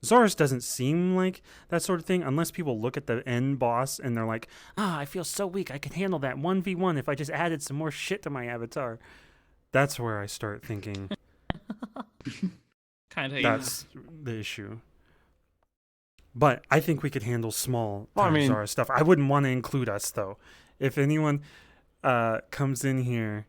Zaris doesn't seem like that sort of thing unless people look at the end boss and they're like, I feel so weak. I can handle that 1v1 if I just added some more shit to my avatar. That's where I start thinking Kind of. that's the issue. But I think we could handle small Zaris stuff. I wouldn't want to include us, though. If anyone comes in here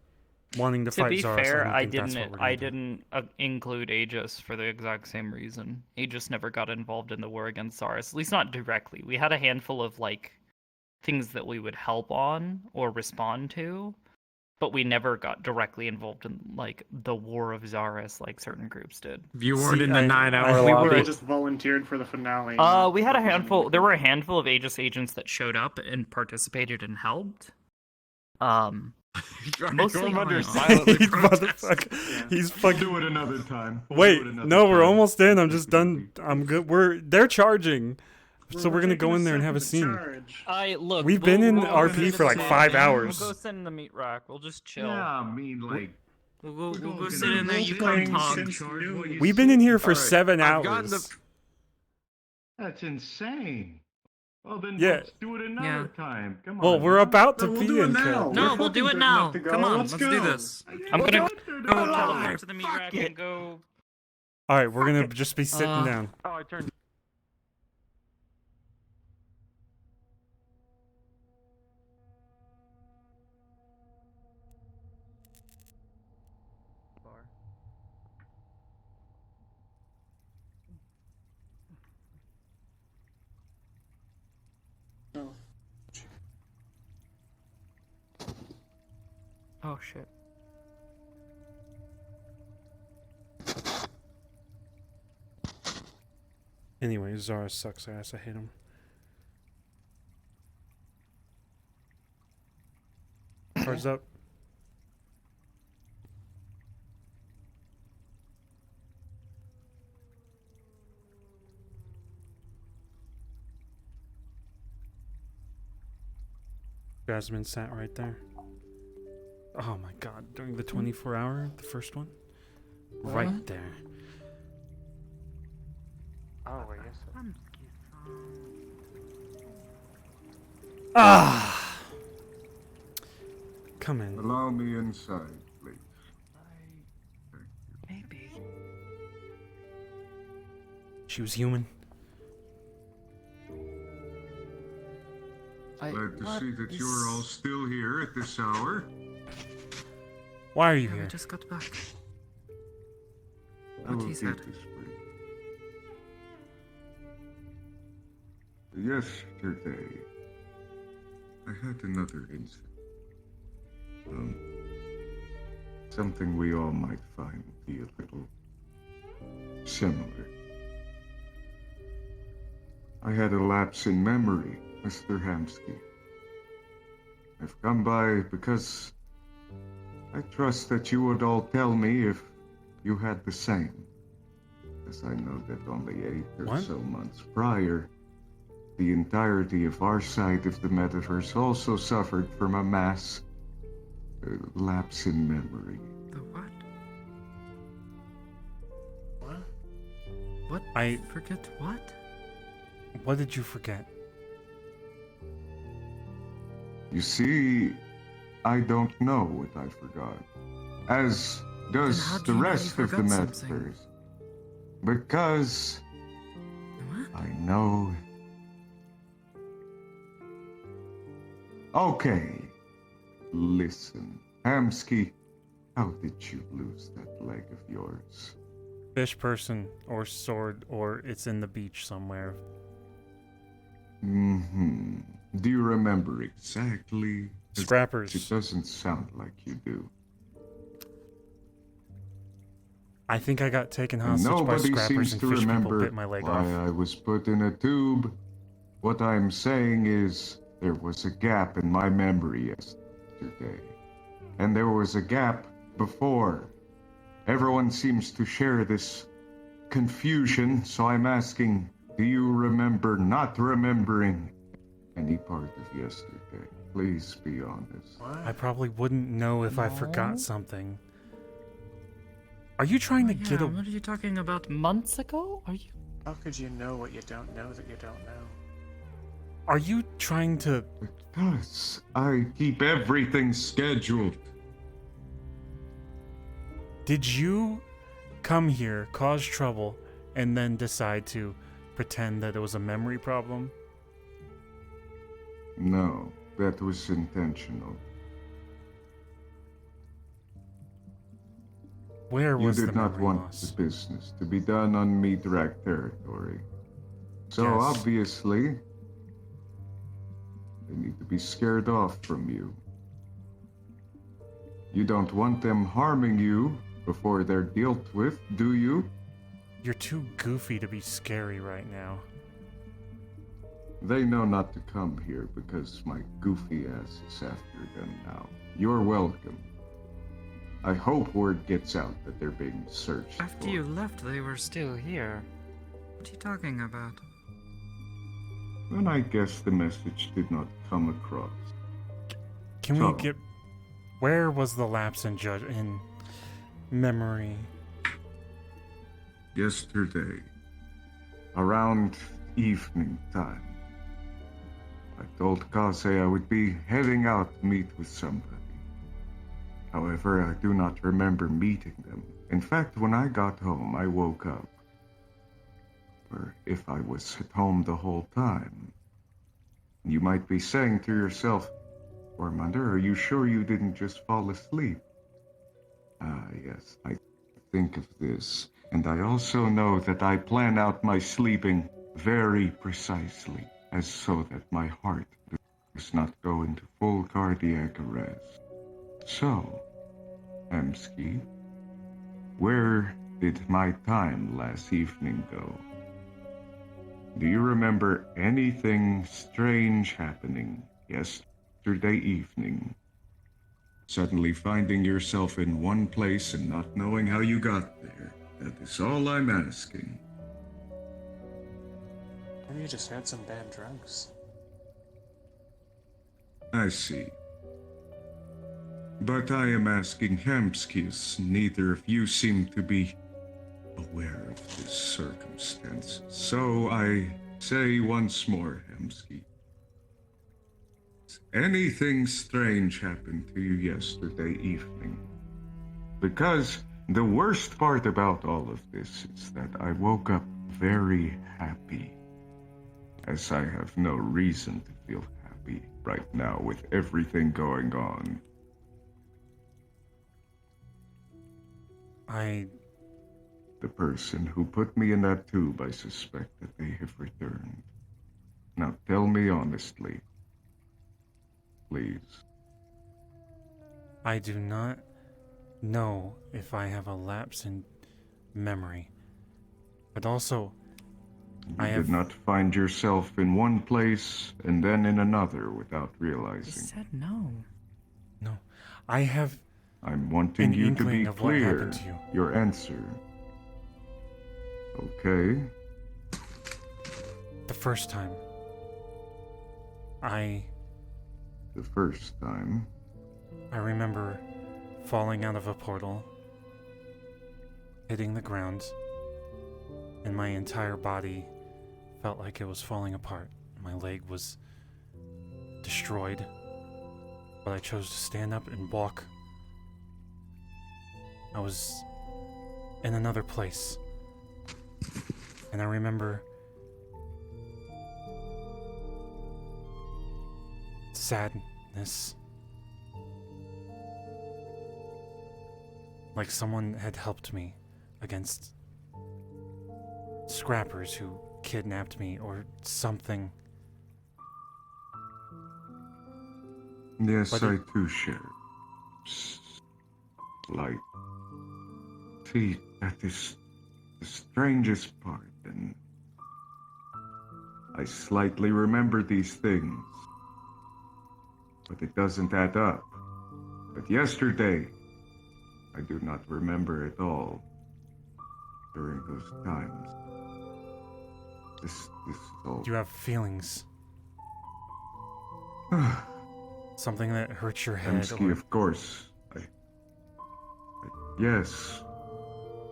wanting to fight Zaris, fair, I didn't include Aegis for the exact same reason. Aegis never got involved in the war against Zaris, at least not directly. We had a handful of like things that we would help on or respond to, but we never got directly involved in like the war of Zaris like certain groups did. You weren't in the 9-hour We lobby. were just volunteered for the finale. We had a handful. There were a handful of Aegis agents that showed up and participated and helped. Mostly under silently He's fucking. Do it another time. Wait, no, we're almost in. I'm just done. I'm good. They're charging. So we're gonna go in there and have a scene. Look. We've been in RP for like 5 hours. We'll go sit in the meat rack. We'll just chill. Yeah, I mean, like... We'll go sit in there. You come talk. We've been in here for 7 hours. That's insane. Well, then let's do it another time. Come on. Well, we're about to we'll be do it in now. kill. No, we'll do it now. Come on, let's go. do this. I'm gonna go teleport to the meat rack and go. All right, we're gonna just be sitting down. Oh, I turned... Oh shit. Anyway, Zara sucks ass. I hate him. Cards up. Jasmine sat right there. Oh my god, during the 24-hour, the first one? Right there. Oh, wait, yes. Ah! Come in. Allow me inside, please. Maybe. She was human. Glad to see that you're all still here at this hour. Why are you We here? just got back. I will he keep said. this brief. Yesterday, I had another incident. Something we all might find be a little similar. I had a lapse in memory, Mr. Hamsky. I've come by because I trust that you would all tell me if you had the same. As I know that only 8 or so months prior, the entirety of our side of the metaverse also suffered from a mass lapse in memory. The what? What? What? I forget what? What did you forget? You see, I don't know what I forgot. As does the rest of the metaverse. Because I know. Okay, listen. Hamsky, how did you lose that leg of yours? Fish person or sword, or it's in the beach somewhere. Mm-hmm. Do you remember exactly? Scrappers. It doesn't sound like you do. I think I got taken hostage by Nobody scrappers seems and to fish people remember bit my leg why off. I was put in a tube. What I'm saying is, there was a gap in my memory yesterday. And there was a gap before. Everyone seems to share this confusion, so I'm asking, do you remember not remembering any part of yesterday? Please be honest. I probably wouldn't know if I forgot something. Are you trying to get a... What are you talking about? Months ago? Are you... How could you know what you don't know that you don't know? Are you trying to... Because I keep everything scheduled. Did you come here, cause trouble, and then decide to pretend that it was a memory problem? No, that was intentional. Where You was the did not memory want loss? the business to be done on Midrak territory. So Yes. obviously, they need to be scared off from you. You don't want them harming you before they're dealt with, do you? You're too goofy to be scary right now. They know not to come here because my goofy ass is after them now. You're welcome. I hope word gets out that they're being searched After for. you left, they were still here. What are you talking about? And I guess the message did not come across. Can So- we get... Where was the lapse in memory? Yesterday, around evening time, I told Kaze I would be heading out to meet with somebody. However, I do not remember meeting them. In fact, when I got home, I woke up. Or if I was at home the whole time. You might be saying to yourself, Ormander, are you sure you didn't just fall asleep? Ah, yes, I think of this. And I also know that I plan out my sleeping very precisely, as so that my heart does not go into full cardiac arrest. So, Emsky, where did my time last evening go? Do you remember anything strange happening yesterday evening? Suddenly finding yourself in one place and not knowing how you got there. That is all I'm asking. Maybe you just had some bad drugs. I see. But I am asking Hemskis. Neither of you seem to be aware of this circumstance. So I say once more, Hemsky. Anything strange happened to you yesterday evening? Because the worst part about all of this is that I woke up very happy. As I have no reason to feel happy right now with everything going on. The person who put me in that tube, I suspect that they have returned. Now tell me honestly. Please. I do not know if I have a lapse in memory. But also, You did not find yourself in one place and then in another without He realizing. said no. No. I have I'm wanting an you to inkling be of what clear. happened to you. Your answer. Okay. The first time. The first time. I remember falling out of a portal, hitting the ground, and my entire body felt like it was falling apart. My leg was destroyed, but I chose to stand up and walk. I was in another place, and I remember sadness. Like someone had helped me against scrappers who kidnapped me or something. Yes, But I too share. Like, see, that is the strangest part, and I slightly remember these things, but it doesn't add up. But yesterday, I do not remember at all during those times. This is all. You have feelings. Something that hurts your head. Emsky, Or... of course. Yes.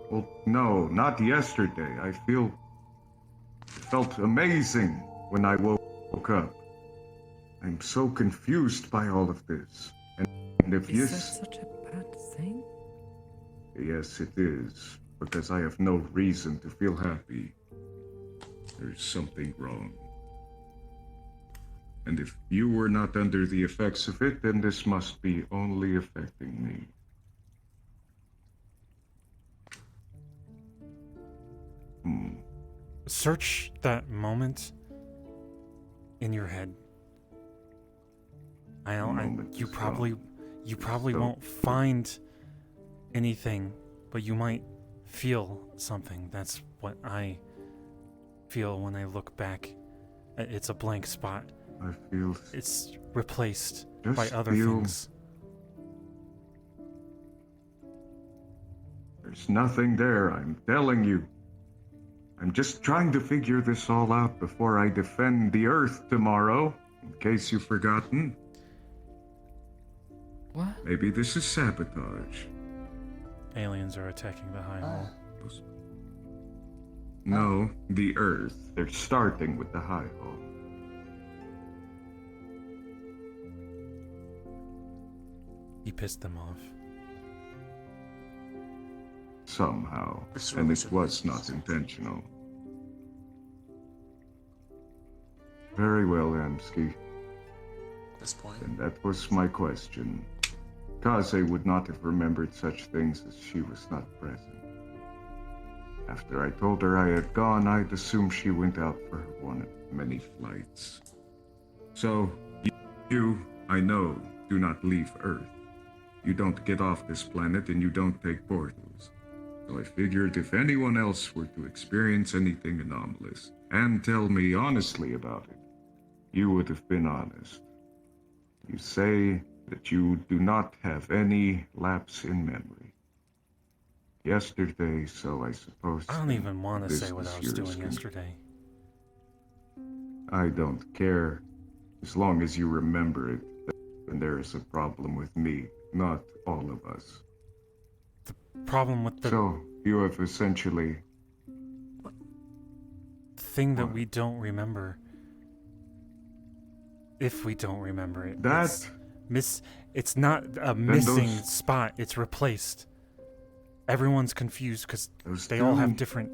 Well, no, not yesterday. I feel felt amazing when I woke up. I'm so confused by all of this. And if Is this... that such a bad thing? Yes, it is. Because I have no reason to feel happy. There's something wrong. And if you were not under the effects of it, then this must be only affecting me. Search that moment in your head. You probably won't find anything, but you might feel something. That's what I feel when I look back. It's a blank spot. I feel... It's replaced Just by other feel- things. There's nothing there, I'm telling you. I'm just trying to figure this all out before I defend the Earth tomorrow, in case you've forgotten. What? Maybe this is sabotage. Aliens are attacking the High Hall. No, the Earth. They're starting with the High Hall. He pissed them off. Somehow. This And really it should was be- not intentional. Very well, Amsky. At this point. And that was my question. Kaze would not have remembered such things as she was not present. After I told her I had gone, I'd assumed she went out for one of many flights. So, you, I know, do not leave Earth. You don't get off this planet and you don't take portals. So I figured if anyone else were to experience anything anomalous and tell me honestly about it, you would have been honest. You say that you do not have any lapse in memory. Yesterday, so I suppose... I don't even want to this say what I was yours doing can- yesterday. I don't care. As long as you remember it, then there is a problem with me, not all of us. Problem with the So, you have essentially... thing that What? we don't remember. If we don't remember it. That... It's not a missing those- spot, it's replaced. Everyone's confused because Those they all have two- different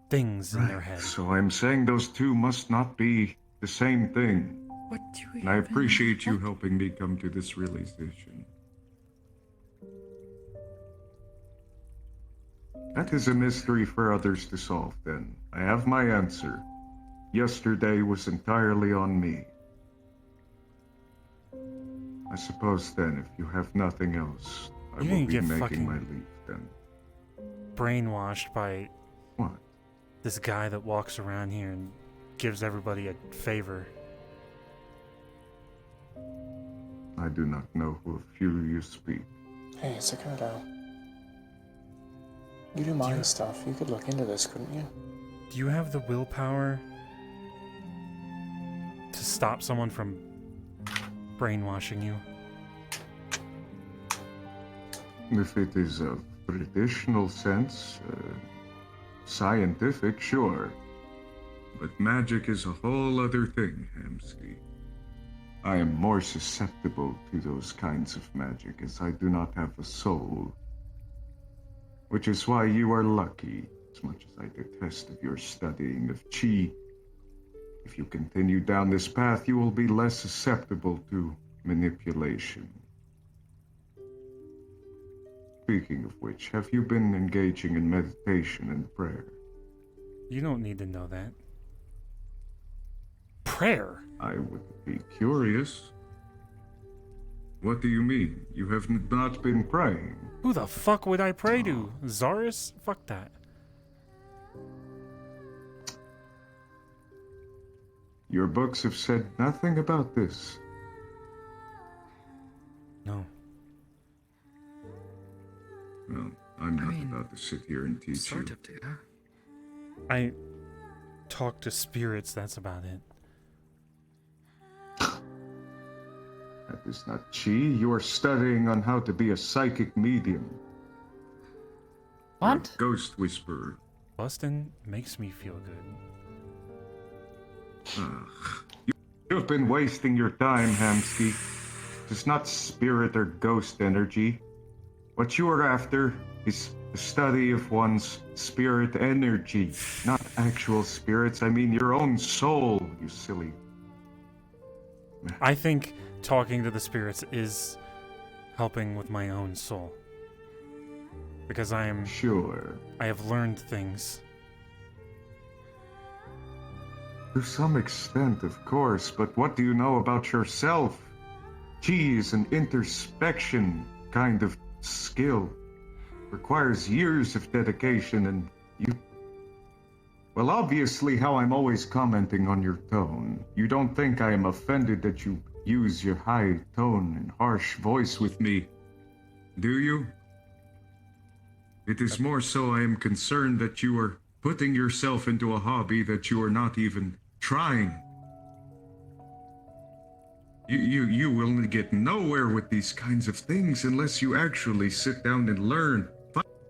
things in their Right, head. so I'm saying those two must not be the same thing. What do we And I even- appreciate you what? helping me come to this realization. That is a mystery for others to solve, then. I have my answer. Yesterday was entirely on me. I suppose then, if you have nothing else, I You will didn't be get making fucking- my leave then. Brainwashed by What? this guy that walks around here and gives everybody a favor. I do not know who of you speak. Hey, Sakoto. You do mind stuff. You could look into this, couldn't you? Do you have the willpower to stop someone from brainwashing you? If it is a traditional sense, scientific, sure. But magic is a whole other thing, Hamsky. I am more susceptible to those kinds of magic as I do not have a soul. Which is why you are lucky, as much as I detest of your studying of chi. If you continue down this path, you will be less susceptible to manipulation. Speaking of which, have you been engaging in meditation and prayer? You don't need to know that. Prayer? I would be curious. What do you mean? You have not been praying? Who the fuck would I pray to? Zaris? Fuck that. Your books have said nothing about this. No. Well, I'm not mean, about to sit here and teach Sort you. of, do. I talk to spirits, that's about it. That is not chi. You are studying on how to be a psychic medium. What? A ghost whisperer. Bustin' makes me feel good. You've been wasting your time, Hamsky. It's not spirit or ghost energy. What you are after is the study of one's spirit energy, not actual spirits. I mean your own soul, you silly. I think talking to the spirits is helping with my own soul. Because I have learned things. To some extent, of course, but what do you know about yourself? Chi is an introspection kind of skill. Requires years of dedication, and you... Well, obviously how I'm always commenting on your tone. You don't think I am offended that you use your high tone and harsh voice with me, do you? It is more so I am concerned that you are putting yourself into a hobby that you are not even trying. You will get nowhere with these kinds of things unless you actually sit down and learn.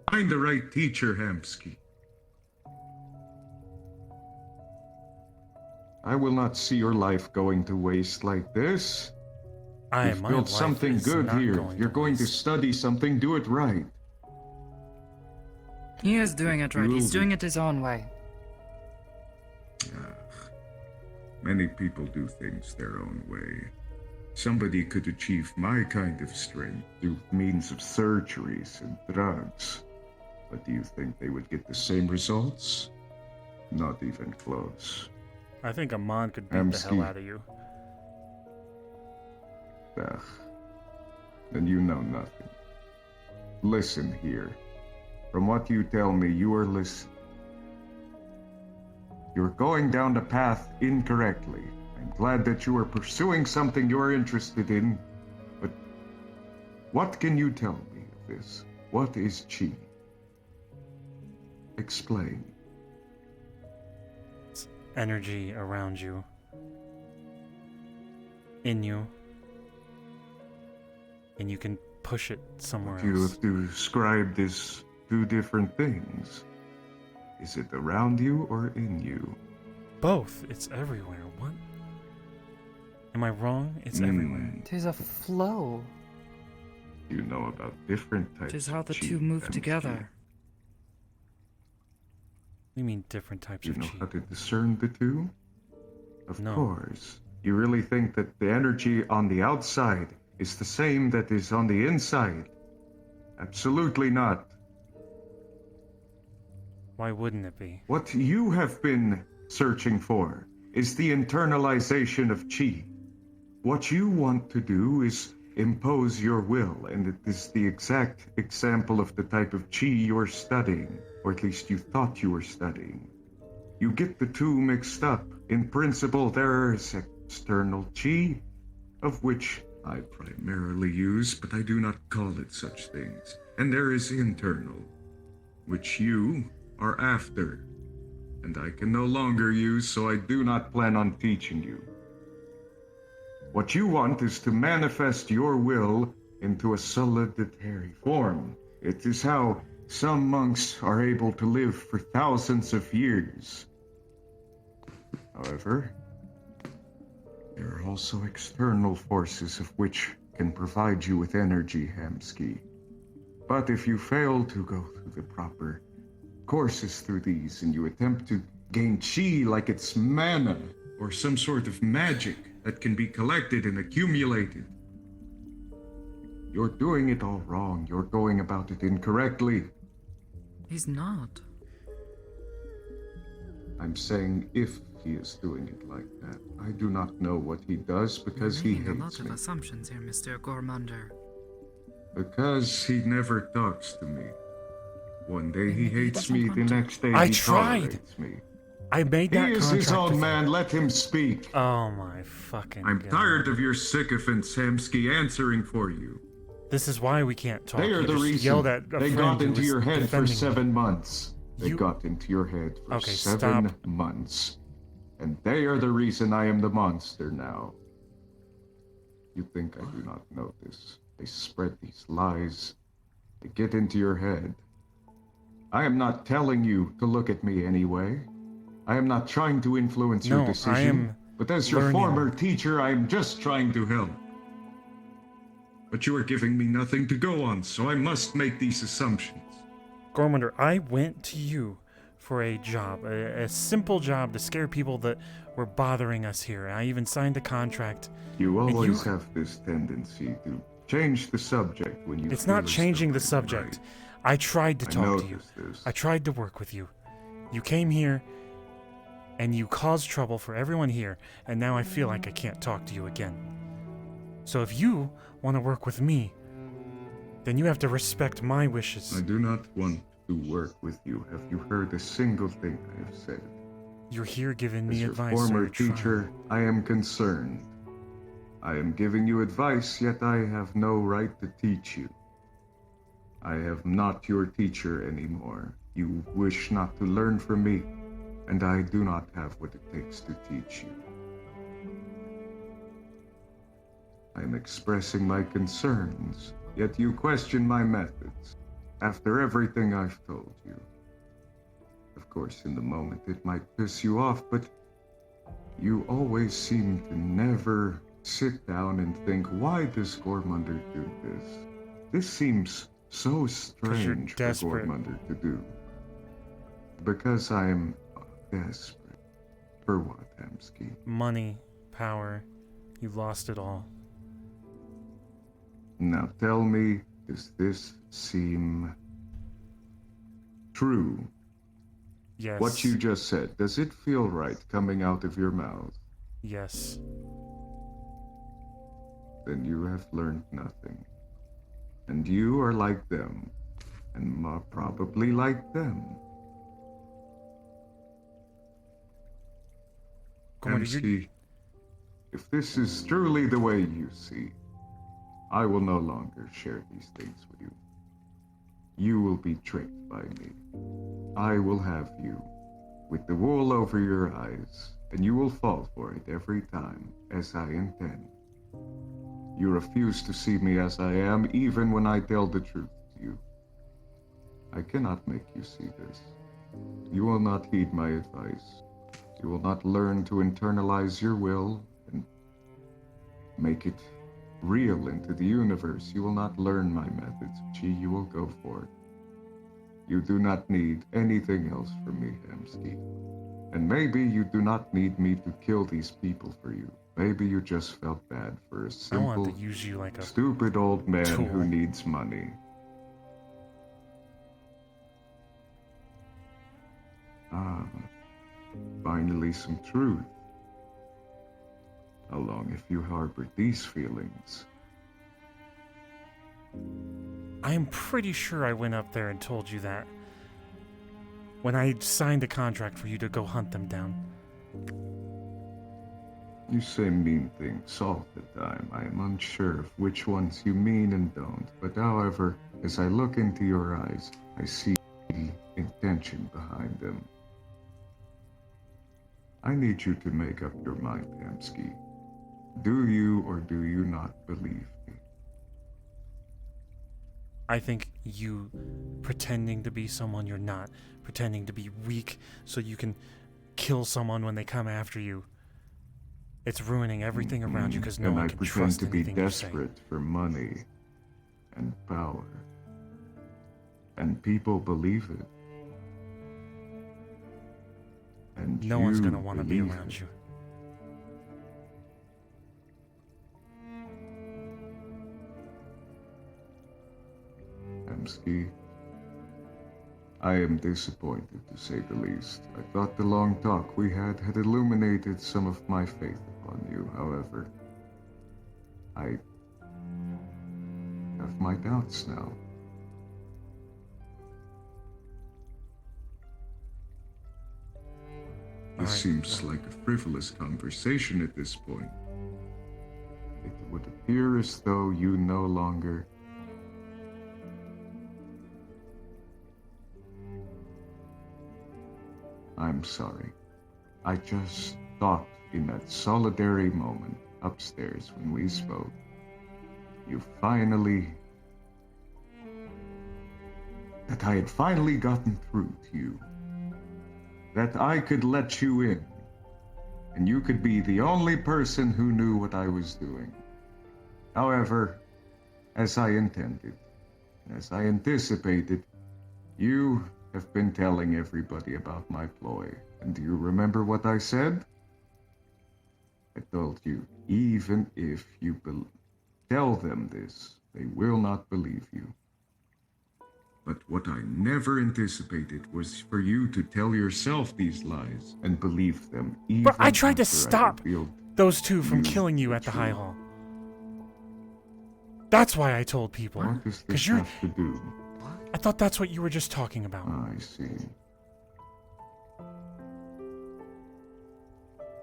Find the right teacher, Hamsky. I will not see your life going to waste like this. You've built something good here. You're going to study something, do it right. He is doing it right. He's doing it his own way. Many people do things their own way. Somebody could achieve my kind of strength through means of surgeries and drugs. But do you think they would get the same results? Not even close. I think Amon could beat the hell out of you. Then you know nothing. Listen here. From what you tell me, you are listening. You're going down the path incorrectly. I'm glad that you are pursuing something you're interested in, but what can you tell me of this? What is Chi? Explain. It's energy around you. In you. And you can push it somewhere else. You have described this two different things. Is it around you or in you? Both. It's everywhere. What? Am I wrong? It's everywhere. There's a flow. You know about different types. It is how the of chi two move and together. chi. You mean different types You of know chi? how to discern the two? Of No. course. You really think that the energy on the outside is the same that is on the inside? Absolutely not. Why wouldn't it be? What you have been searching for is the internalization of chi. What you want to do is impose your will, and it is the exact example of the type of chi you're studying, or at least you thought you were studying. You get the two mixed up. In principle, there is external chi, of which I primarily use, but I do not call it such things. And there is internal, which you are after, and I can no longer use, so I do not plan on teaching you. What you want is to manifest your will into a solitary form. It is how some monks are able to live for thousands of years. However, there are also external forces of which can provide you with energy, Hamsky. But if you fail to go through the proper courses through these, and you attempt to gain chi like it's mana, or some sort of magic that can be collected and accumulated, you're doing it all wrong. You're going about it incorrectly. He's not. I'm saying if he is doing it like that. I do not know what he does because he You're making hates a lot me. of assumptions here, Mr. Gormander. Because he never talks to me. One day he Maybe he hates doesn't me, want the to. next day I he tried. tolerates me. I made that He is contract his own with- man, let him speak. Oh my fucking I'm God. tired of your sycophants, Samsky, answering for you. This is why we can't talk. They are You the just reason yelled at a they friend got who into was your head for defending me. 7 months. They You- got into your head for Okay, 7 stop. months. And they are the reason I am the monster now. You think I do not know this. They spread these lies. They get into your head. I am not telling you to look at me anyway. I am not trying to influence your No, decision. I am But as your learning. former teacher, I am just trying to help. But you are giving me nothing to go on, so I must make these assumptions. Gormunder, I went to you for a job, a simple job to scare people that were bothering us here. I even signed a contract. You And always have this tendency to change the subject when you It's feel not as changing though the I'm subject. right. I tried to I talk to you. noticed this. I tried to work with you. You came here, and you caused trouble for everyone here, and now I feel like I can't talk to you again. So if you want to work with me, then you have to respect my wishes. I do not want to work with you. Have you heard a single thing I have said? You're here giving As me your advice. former so you're teacher, trying. I am concerned. I am giving you advice, yet I have no right to teach you. I am not your teacher anymore. You wish not to learn from me, and I do not have what it takes to teach you. I am expressing my concerns, yet you question my methods, after everything I've told you. Of course, in the moment it might piss you off, but you always seem to never sit down and think, why does Gormunder do this? This seems so strange for desperate. Gormunder to do. Because I am desperate. For what, Hamsky? Money, power, you lost it all. Now tell me, does this seem true? Yes. What you just said, does it feel right coming out of your mouth? Yes. Then you have learned nothing. And you are like them, and are probably like them. Gormunder, you're- Hamsky, if this is truly the way you see, I will no longer share these things with you. You will be tricked by me. I will have you with the wool over your eyes, and you will fall for it every time, as I intend. You refuse to see me as I am, even when I tell the truth to you. I cannot make you see this. You will not heed my advice. You will not learn to internalize your will and make it real into the universe. You will not learn my methods. Gee, you will go for it. You do not need anything else from me, Hamsky. And maybe you do not need me to kill these people for you. Maybe you just felt bad for a I want simple, to use you like a stupid old man tool. who needs money. Ah, finally some truth. How long have you harbored these feelings? I am pretty sure I went up there and told you that. When I signed a contract for you to go hunt them down. You say mean things all the time. I am unsure of which ones you mean and don't. But however, as I look into your eyes, I see the intention behind them. I need you to make up your mind, Hamsky. Do you or do you not believe me? I think you pretending to be someone you're not, pretending to be weak so you can kill someone when they come after you. It's ruining everything around you because no and one I can pretend trust to be anything you say. desperate for money and power. And people believe it. And No one's you gonna want to be believe around it. you. Hamsky, I am disappointed, to say the least. I thought the long talk we had illuminated some of my faith upon you. However, I have my doubts now. This seems like a frivolous conversation at this point. It would appear as though you no longer... I'm sorry. I just thought in that solitary moment upstairs when we spoke, you finally that I had finally gotten through to you. That I could let you in, and you could be the only person who knew what I was doing. However, as I intended, as I anticipated, you have been telling everybody about my ploy. And do you remember what I said? I told you, even if you tell them this, they will not believe you. But what I never anticipated was for you to tell yourself these lies and believe them. Even But I tried to after I stop revealed those two from you killing you the at the High truth. Hall. That's why I told people. What does this Because you're. have to do? I thought that's what you were just talking about. I see.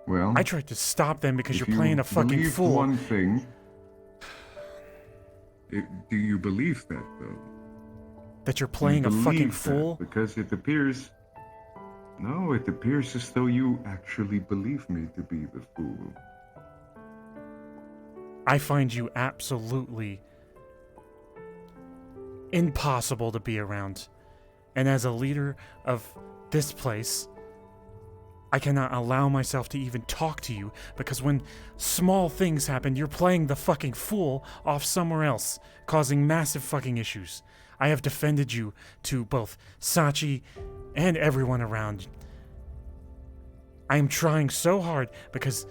Well, I tried to stop them because if you're playing you a fucking believe fool. one thing, do you believe that though? That you're You playing a fucking believe that fool? because it appears. No, it appears as though you actually believe me to be the fool. I find you absolutely impossible to be around. And as a leader of this place, I cannot allow myself to even talk to you because when small things happen, you're playing the fucking fool off somewhere else, causing massive fucking issues. I have defended you to both Sachi and everyone around. I am trying so hard because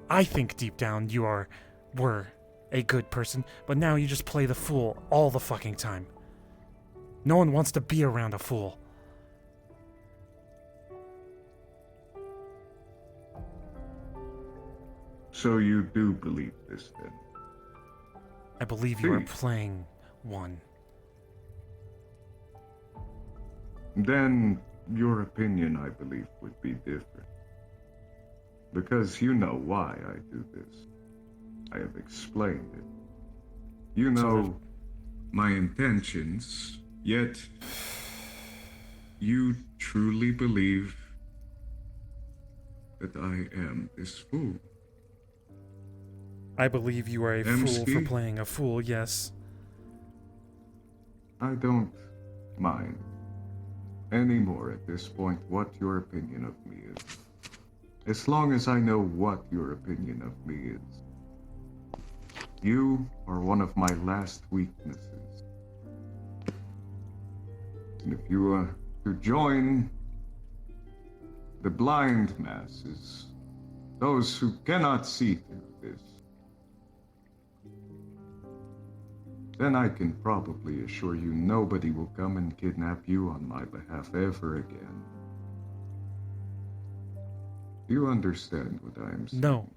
I think deep down you were a good person, but now you just play the fool all the fucking time. No one wants to be around a fool. So you do believe this then? I believe you are See. playing one. Then your opinion, I believe, would be different. Because you know why I do this. I have explained it. You know my intentions, yet you truly believe that I am this fool. I believe you are a fool for Emsky? playing a fool, yes. I don't mind anymore at this point what your opinion of me is. As long as I know what your opinion of me is. You are one of my last weaknesses. And if you were to join the blind masses, those who cannot see through this, then I can probably assure you nobody will come and kidnap you on my behalf ever again. Do you understand what I am saying? No.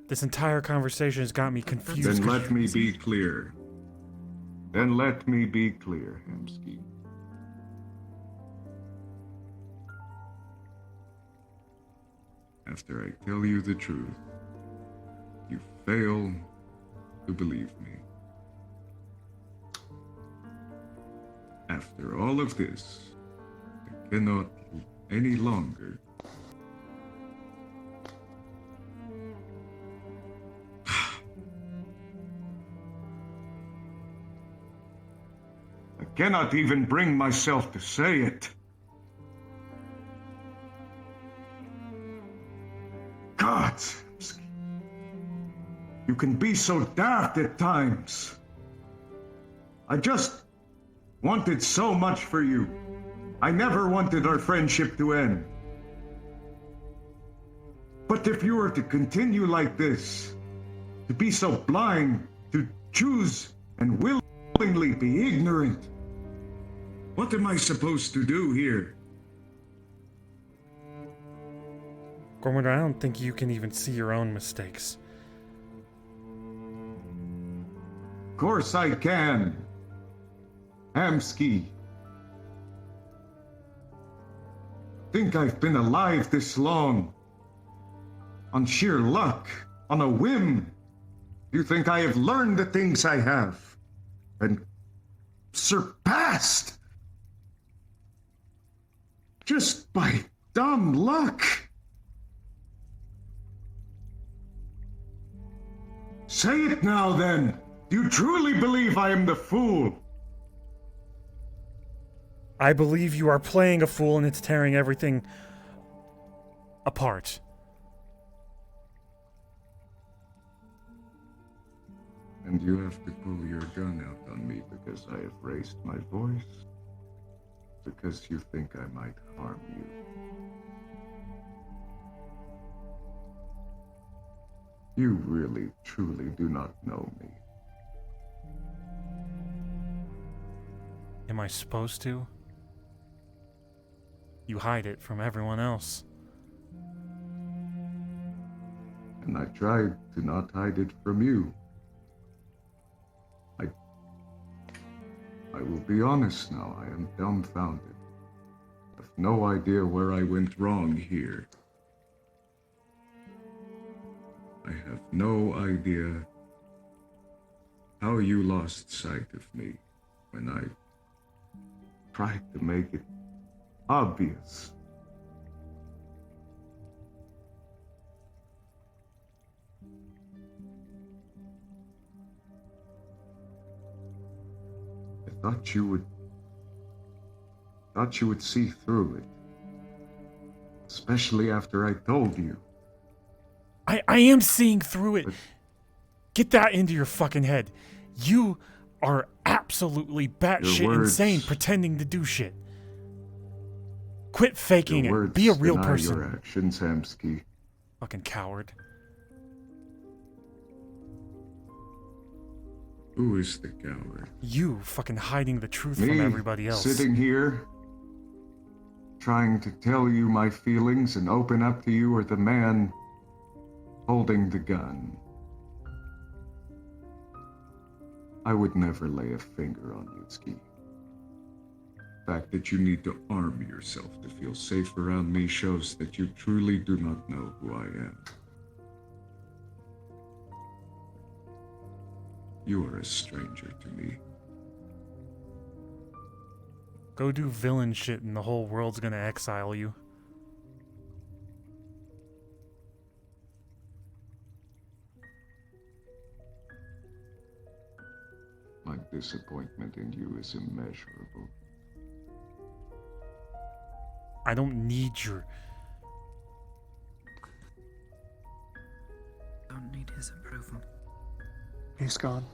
This entire conversation has got me confused. Then let me be clear. Then let me be clear, Hemsky. After I tell you the truth, you fail to believe me. After all of this, I cannot any longer. I cannot even bring myself to say it. God, you can be so daft at times. I just wanted so much for you. I never wanted our friendship to end. But if you were to continue like this, to be so blind, to choose and willingly be ignorant, what am I supposed to do here? Gorman, I don't think you can even see your own mistakes. Of course I can. Hamsky. Think I've been alive this long? On sheer luck? On a whim? You think I have learned the things I have? And surpassed? Just by dumb luck? Say it now then! Do you truly believe I am the fool? I believe you are playing a fool and it's tearing everything apart. And you have to pull your gun out on me because I have raised my voice? Because you think I might harm you? You really, truly do not know me. Am I supposed to? You hide it from everyone else. And I tried to not hide it from you. I will be honest now, I am dumbfounded. I have no idea where I went wrong here. I have no idea how you lost sight of me when I tried to make it obvious. I thought you would see through it. Especially after I told you. I am seeing through it. But get that into your fucking head. You are absolutely batshit insane pretending to do shit. Quit faking it. Be a real person. Your actions, Hamsky. Fucking coward. Who is the coward? You fucking hiding the truth Me, from everybody else. Sitting here, trying to tell you my feelings and open up to you, or the man holding the gun. I would never lay a finger on you, Ski. The fact that you need to arm yourself to feel safe around me shows that you truly do not know who I am. You are a stranger to me. Go do villain shit and the whole world's gonna exile you. My disappointment in you is immeasurable. I don't need your... Don't need his approval. He's gone.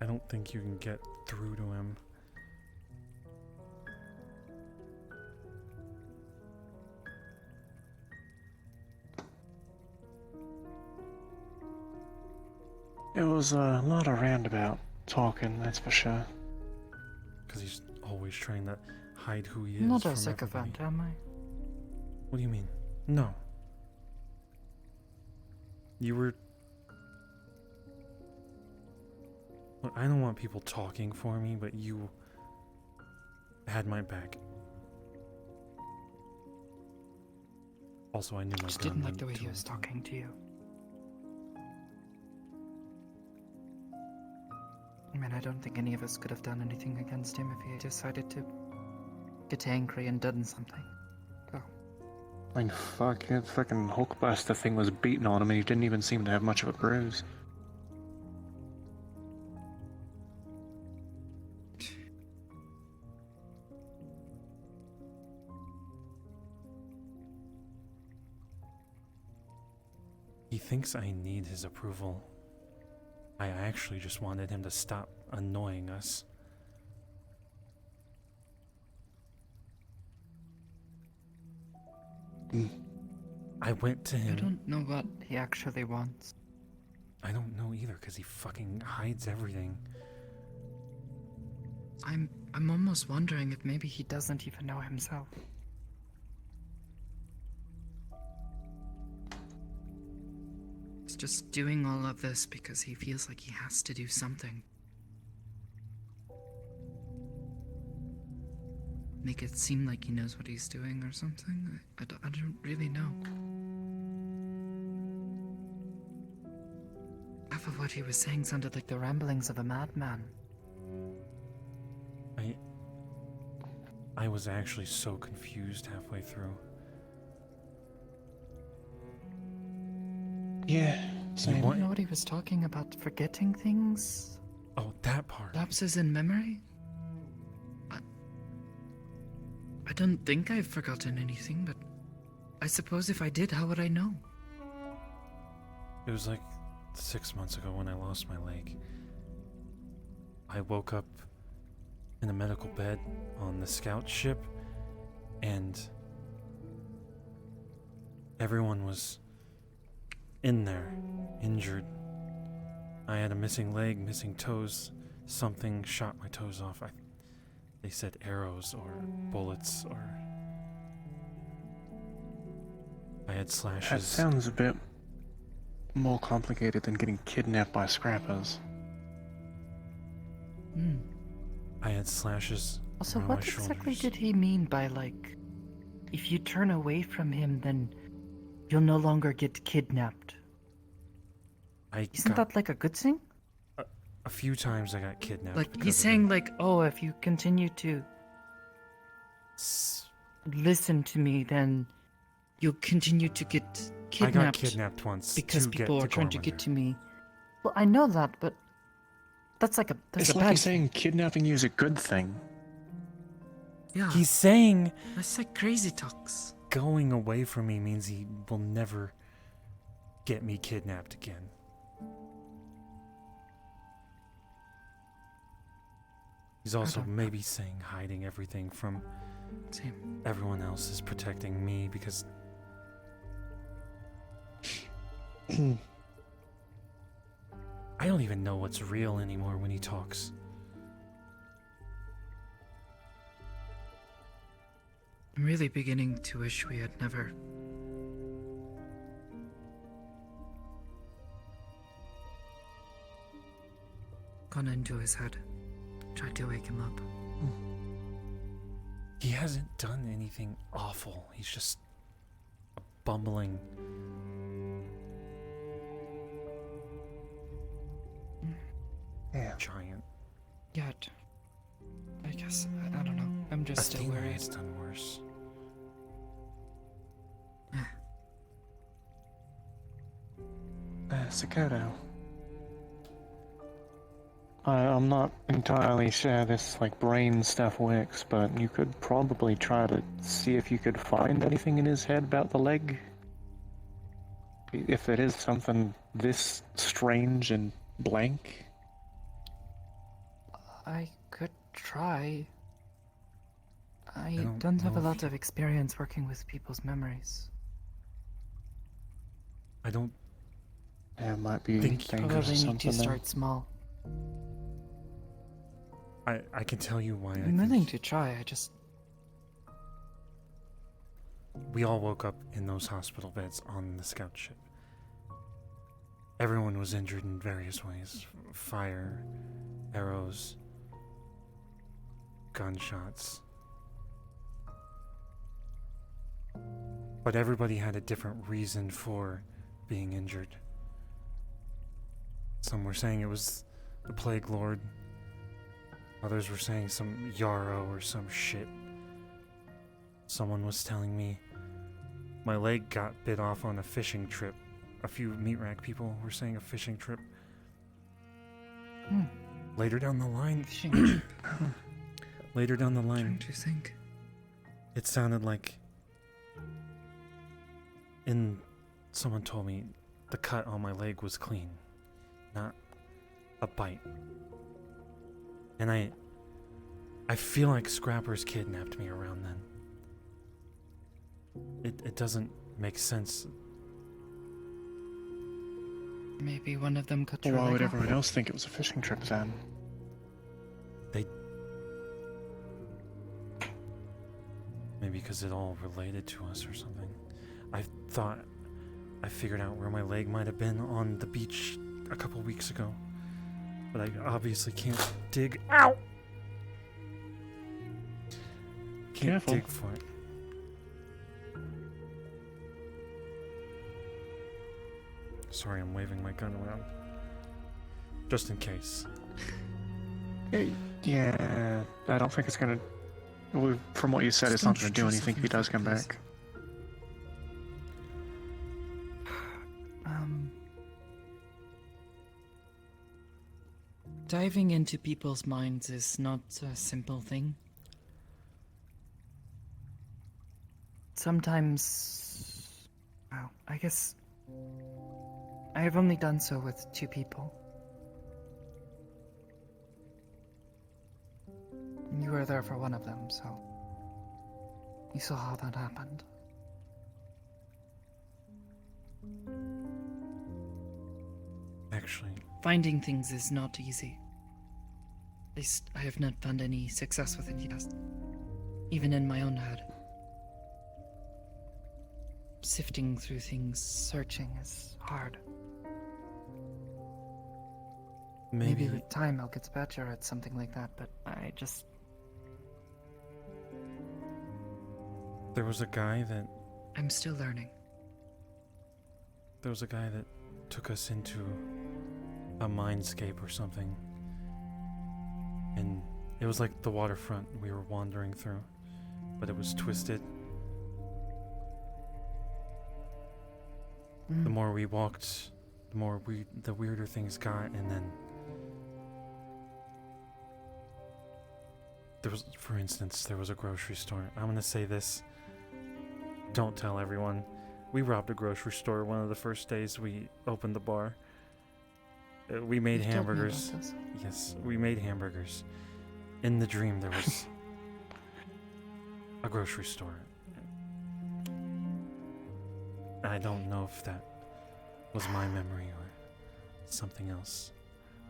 I don't think you can get through to him. It was a lot of roundabout talking, that's for sure. Because he's always trying to hide who he is. Not a from sycophant, everybody. am I? What do you mean? No. You were... Look, I don't want people talking for me, but you had my back. Also, I knew my Just gun didn't like the way wouldn't he do was anything. talking to you. I mean, I don't think any of us could have done anything against him if he had decided to get angry and done something. So. I mean, fuck, that fucking Hulkbuster thing was beating on him and he didn't even seem to have much of a bruise. He thinks I need his approval. I actually just wanted him to stop annoying us. I went to him. I don't know what he actually wants. I don't know either, because he fucking hides everything. I'm almost wondering if maybe he doesn't even know himself. He's just doing all of this because he feels like he has to do something. Make it seem like he knows what he's doing or something. I don't really know. Half of what he was saying sounded like the ramblings of a madman. I was actually so confused halfway through. Yeah, I same. don't know what he was talking about, forgetting things? Oh, that part. Lapses in memory? I don't think I've forgotten anything, but I suppose if I did, how would I know? It was like 6 months ago when I lost my leg. I woke up in a medical bed on the scout ship, and everyone was in there, injured. I had a missing leg, missing toes. Something shot my toes off. They said arrows or bullets, or I had slashes. That sounds a bit more complicated than getting kidnapped by scrappers. Hmm. I had slashes Also, around what my exactly shoulders. did he mean by, like, if you turn away from him, then you'll no longer get kidnapped? Isn't that like a good thing? A few times I got kidnapped. Like, because he's of saying, him. like, oh, if you continue to listen to me, then you'll continue to get I kidnapped. got kidnapped once because to people get are to trying to get Gormander. to me. Well, I know that, but that's like It's a like bad he's saying kidnapping you is a good thing. Yeah, He's saying that's like crazy talks. going away from me means he will never get me kidnapped again. He's also don't know. maybe saying hiding everything from Same. everyone else is protecting me because I don't even know what's real anymore when he talks. I'm really beginning to wish we had never gone into his head, tried to wake him up. He hasn't done anything awful. He's just a bumbling Yeah. giant. Yet, I guess I don't know. I'm just still Athena worried. has done worse. Sakoto. I'm not entirely sure this like brain stuff works, but you could probably try to see if you could find anything in his head about the leg. If it is something this strange and blank. I could try. I don't don't have a know if lot of experience working with people's memories. I don't It might be Think you dangerous or Probably need something. to then. start small. I can tell you why I'm I willing think to try. I just we all woke up in those hospital beds on the scout ship. Everyone was injured in various ways. Fire, arrows, gunshots. But everybody had a different reason for being injured. Some were saying it was the Plague Lord. Others were saying some yarrow or some shit. Someone was telling me my leg got bit off on a fishing trip. A few meat rack people were saying a fishing trip. Later down the line, later down the trying line, to think. it sounded like someone told me the cut on my leg was clean, not a bite. And I feel like scrappers kidnapped me around then. It doesn't make sense. Maybe one of them cut Well, your why leg would off? everyone else think it was a fishing trip then? Maybe because it all related to us or something. I thought I figured out where my leg might have been on the beach a couple weeks ago. But I obviously can't dig. Ow! Can't Careful. dig for it. Sorry, I'm waving my gun around. Just in case. Yeah, I don't think it's gonna. Well, from what you said, it's not gonna do anything if he does come back. Diving into people's minds is not a simple thing. Sometimes... Well, I guess... I have only done so with 2 people. You were there for one of them, so... You saw how that happened. Actually, Finding things is not easy. At least I have not found any success with it yet. Even in my own head. Sifting through things, searching is hard. Maybe with time I'll get better at something like that, but I just... There was a guy that I'm still learning. took us into a mindscape or something. And it was like the waterfront we were wandering through, but it was twisted. The more we walked, the weirder things got, and then for instance, there was a grocery store. I'm gonna say this. Don't tell everyone. We robbed a grocery store one of the first days we opened the bar. We made hamburgers. Yes, we made hamburgers. In the dream, there was a grocery store. I don't know if that was my memory or something else.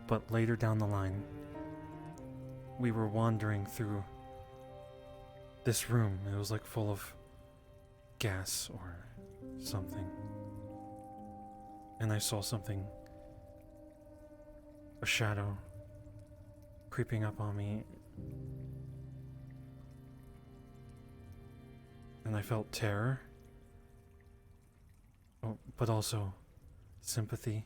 But later down the line, we were wandering through this room. It was like full of gas or something. And I saw something, a shadow, creeping up on me. And I felt terror. Oh, but also sympathy.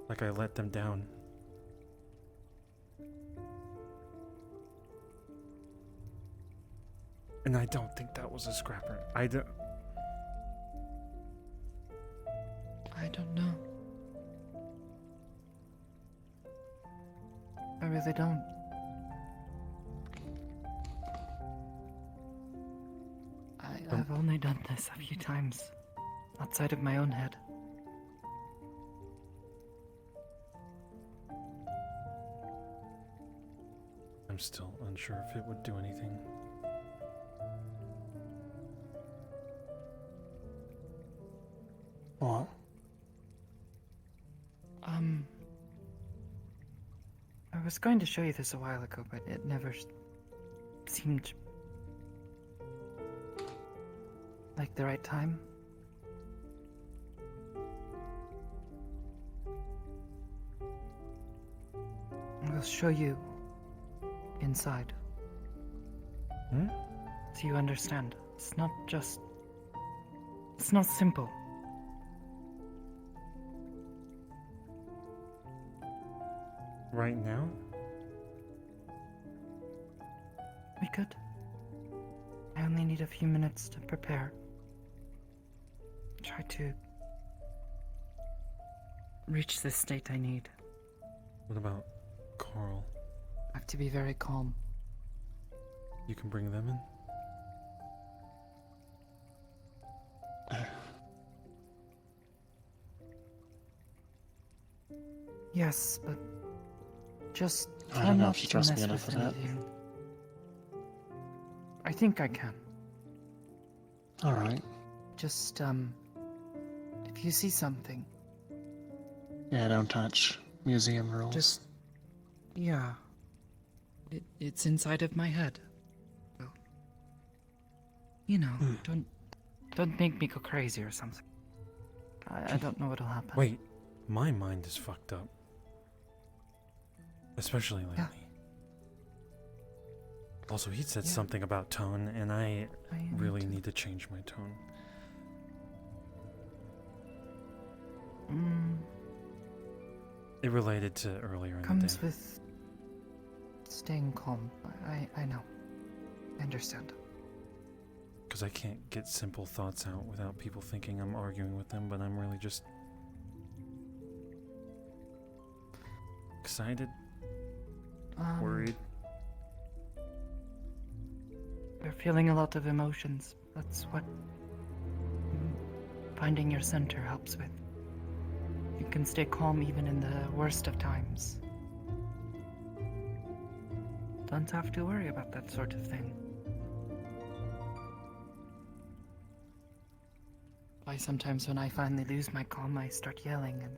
Like I let them down. And I don't think that was a scrapper. I don't know. I really don't. I've only done this a few times, outside of my own head. I'm still unsure if it would do anything. What? I was going to show you this a while ago, but it never seemed like the right time. I'll show you inside. So you understand. It's not simple. Right now? We could. I only need a few minutes to prepare. Try to reach the state I need. What about Carl? I have to be very calm. You can bring them in? Yes, but just I don't know if you trust me enough for that. I think I can. Alright. Just, if you see something, Yeah, don't touch. Museum rules. just, yeah. It's inside of my head. Well, you know, don't make me go crazy or something. I don't know what'll happen. Wait, my mind is fucked up. Especially lately. Yeah. Also, he said Yeah. something about tone, and I am really too. need to change my tone. It related to earlier in the Comes day. with staying calm. I know. I understand. Because I can't get simple thoughts out without people thinking I'm arguing with them, but I'm really just excited? Um, Worried? You're feeling a lot of emotions. That's what finding your center helps with. You can stay calm even in the worst of times. Don't have to worry about that sort of thing. Why sometimes when I finally lose my calm, I start yelling and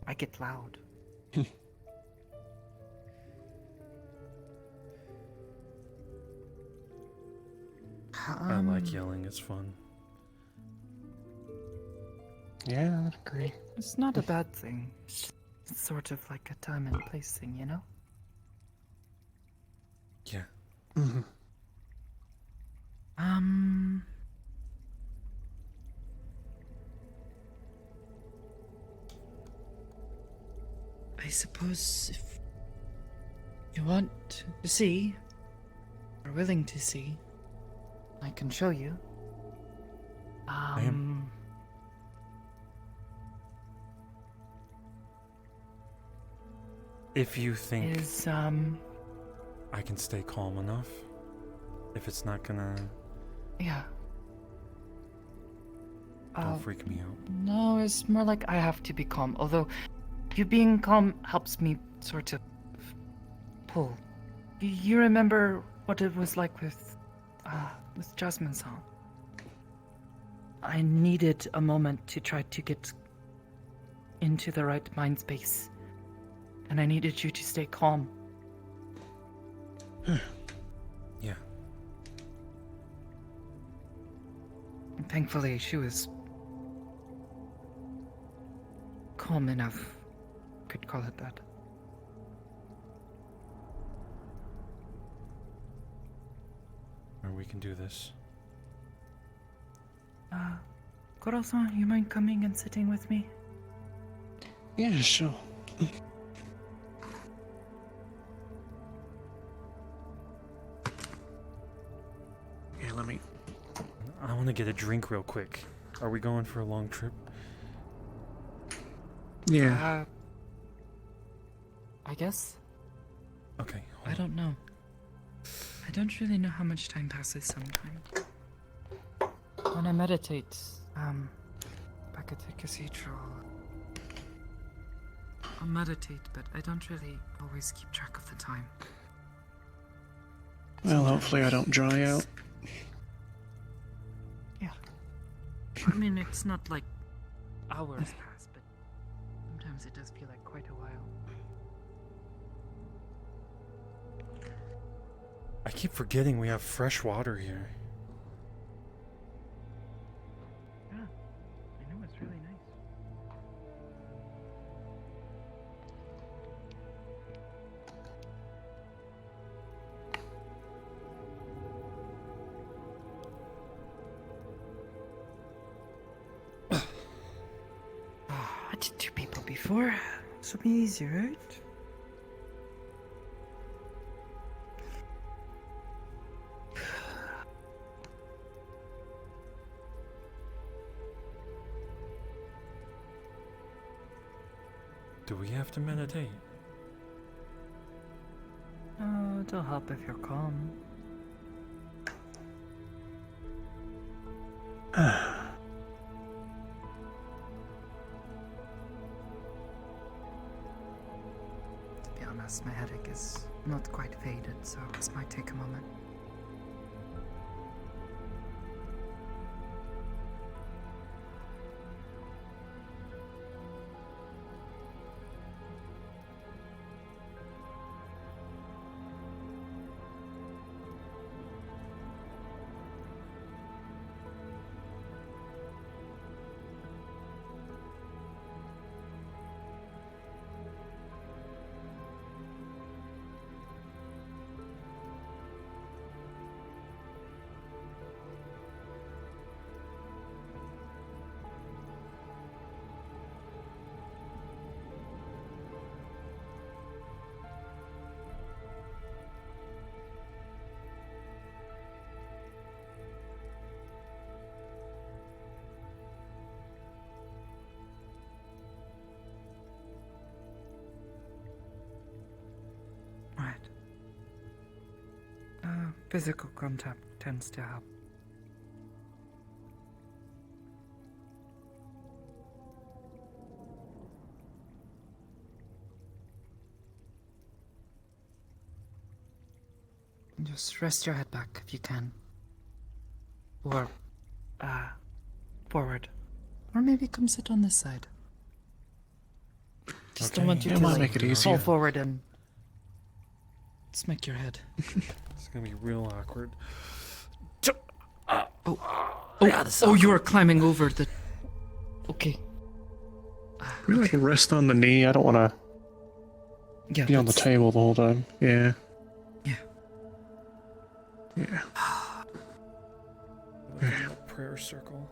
I get loud. I like yelling, it's fun. Yeah, I'd agree. It's not a bad thing. It's sort of like a time and place thing, you know? Yeah. Mm-hmm. I suppose if you want to see, or willing to see, I can show you. am. If you think Is, I can stay calm enough, if it's not gonna... yeah. Don't freak me out. No, it's more like I have to be calm. Although, you being calm helps me sort of pull. You remember what it was like with Jasmine's song? I needed a moment to try to get into the right mind space. And I needed you to stay calm. Yeah. And thankfully, she was calm enough. Could call it that. Or we can do this. Koro-san, you mind coming and sitting with me? Yeah, sure. Yeah, let me... I want to get a drink real quick. Are we going for a long trip? Yeah. I guess? Okay. I don't know. I don't really know how much time passes sometimes. When I meditate, back at the cathedral, I'll meditate, but I don't really always keep track of the time. Well, hopefully I don't dry out. Yeah. I mean, it's not like hours pass, but sometimes it does feel like quite a while. I keep forgetting we have fresh water here. Yeah, I know, it's really nice. I did 2 people before. This will be easy, right? Do we have to meditate? Oh, it'll help if you're calm. To be honest, my headache is not quite faded, so this might take a moment. physical contact tends to help. Just rest your head back if you can. Or, forward. Or maybe come sit on this side. Just don't want you to might make it fall easier. forward and smack your head. It's gonna be real awkward. Oh, you are climbing over the... Okay. Maybe I can rest on the knee. I don't want to Yeah, be on the that's- table the whole time. Yeah. Yeah. Yeah. Prayer circle.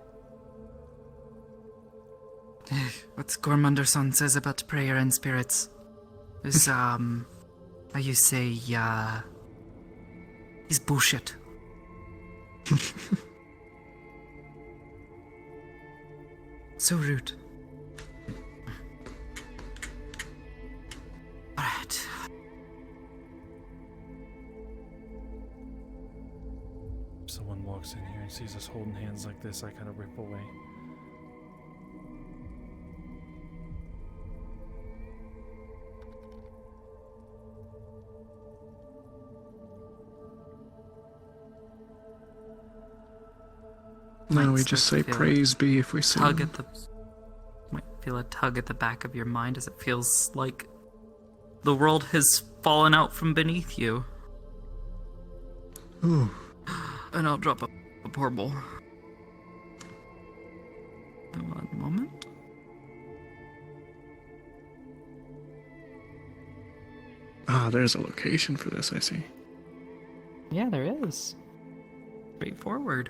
What Gormunderson says about prayer and spirits is, how you say, is bullshit. So rude. Alright. If someone walks in here and sees us holding hands like this, I kind of rip away. No, we Might just start say to feel praise be if we see Tug him. at the... Might feel a tug at the back of your mind as it feels like the world has fallen out from beneath you. Ooh. And I'll drop a portable. One moment. Ah, there's a location for this, I see. Yeah, there is. Straightforward.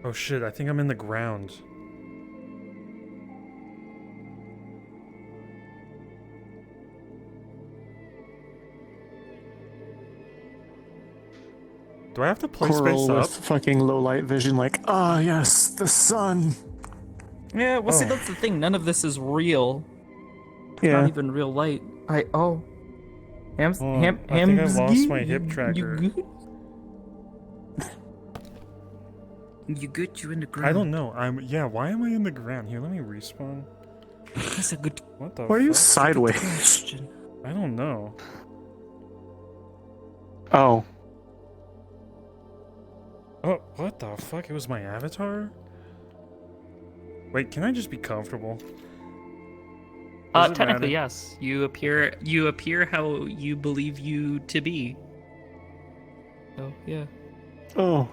Oh shit, I think I'm in the ground. Do I have to play Coral space with up? fucking low light vision, like, ah, yes, the sun. Yeah, well, see, Oh. that's the thing. None of this is real. Yeah. Not even real light. Oh, I think I lost my hip tracker. You good? You good? You in the ground? I don't know. Yeah, why am I in the ground? Here, let me respawn. That's a good What the Why are you fuck? sideways? question. I don't know. Oh. Oh, what the fuck? It was my avatar? Wait, can I just be comfortable? Does it Technically, matter? yes. You appear how you believe you to be. Oh, yeah. Oh.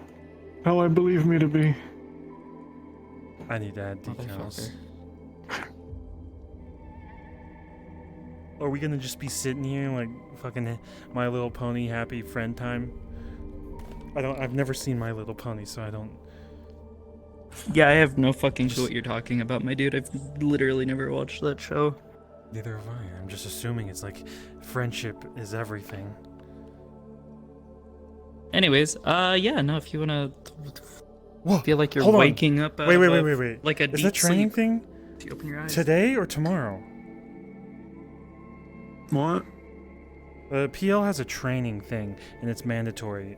How I believe me to be. I need to add decals. Motherfucker. Are we gonna just be sitting here like fucking My Little Pony happy friend time? I've never seen My Little Pony, so I don't. Yeah, I have no fucking clue what you're talking about, my dude. I've literally never watched that show. Neither have I. I'm just assuming it's like friendship is everything. Anyways, yeah, no, if you wanna Whoa, feel like you're hold on. waking up out Wait, of wait, a- wait, wait, wait. like a Is deep that training sleep, thing if you open your eyes. today or tomorrow? What? PL has a training thing, and it's mandatory.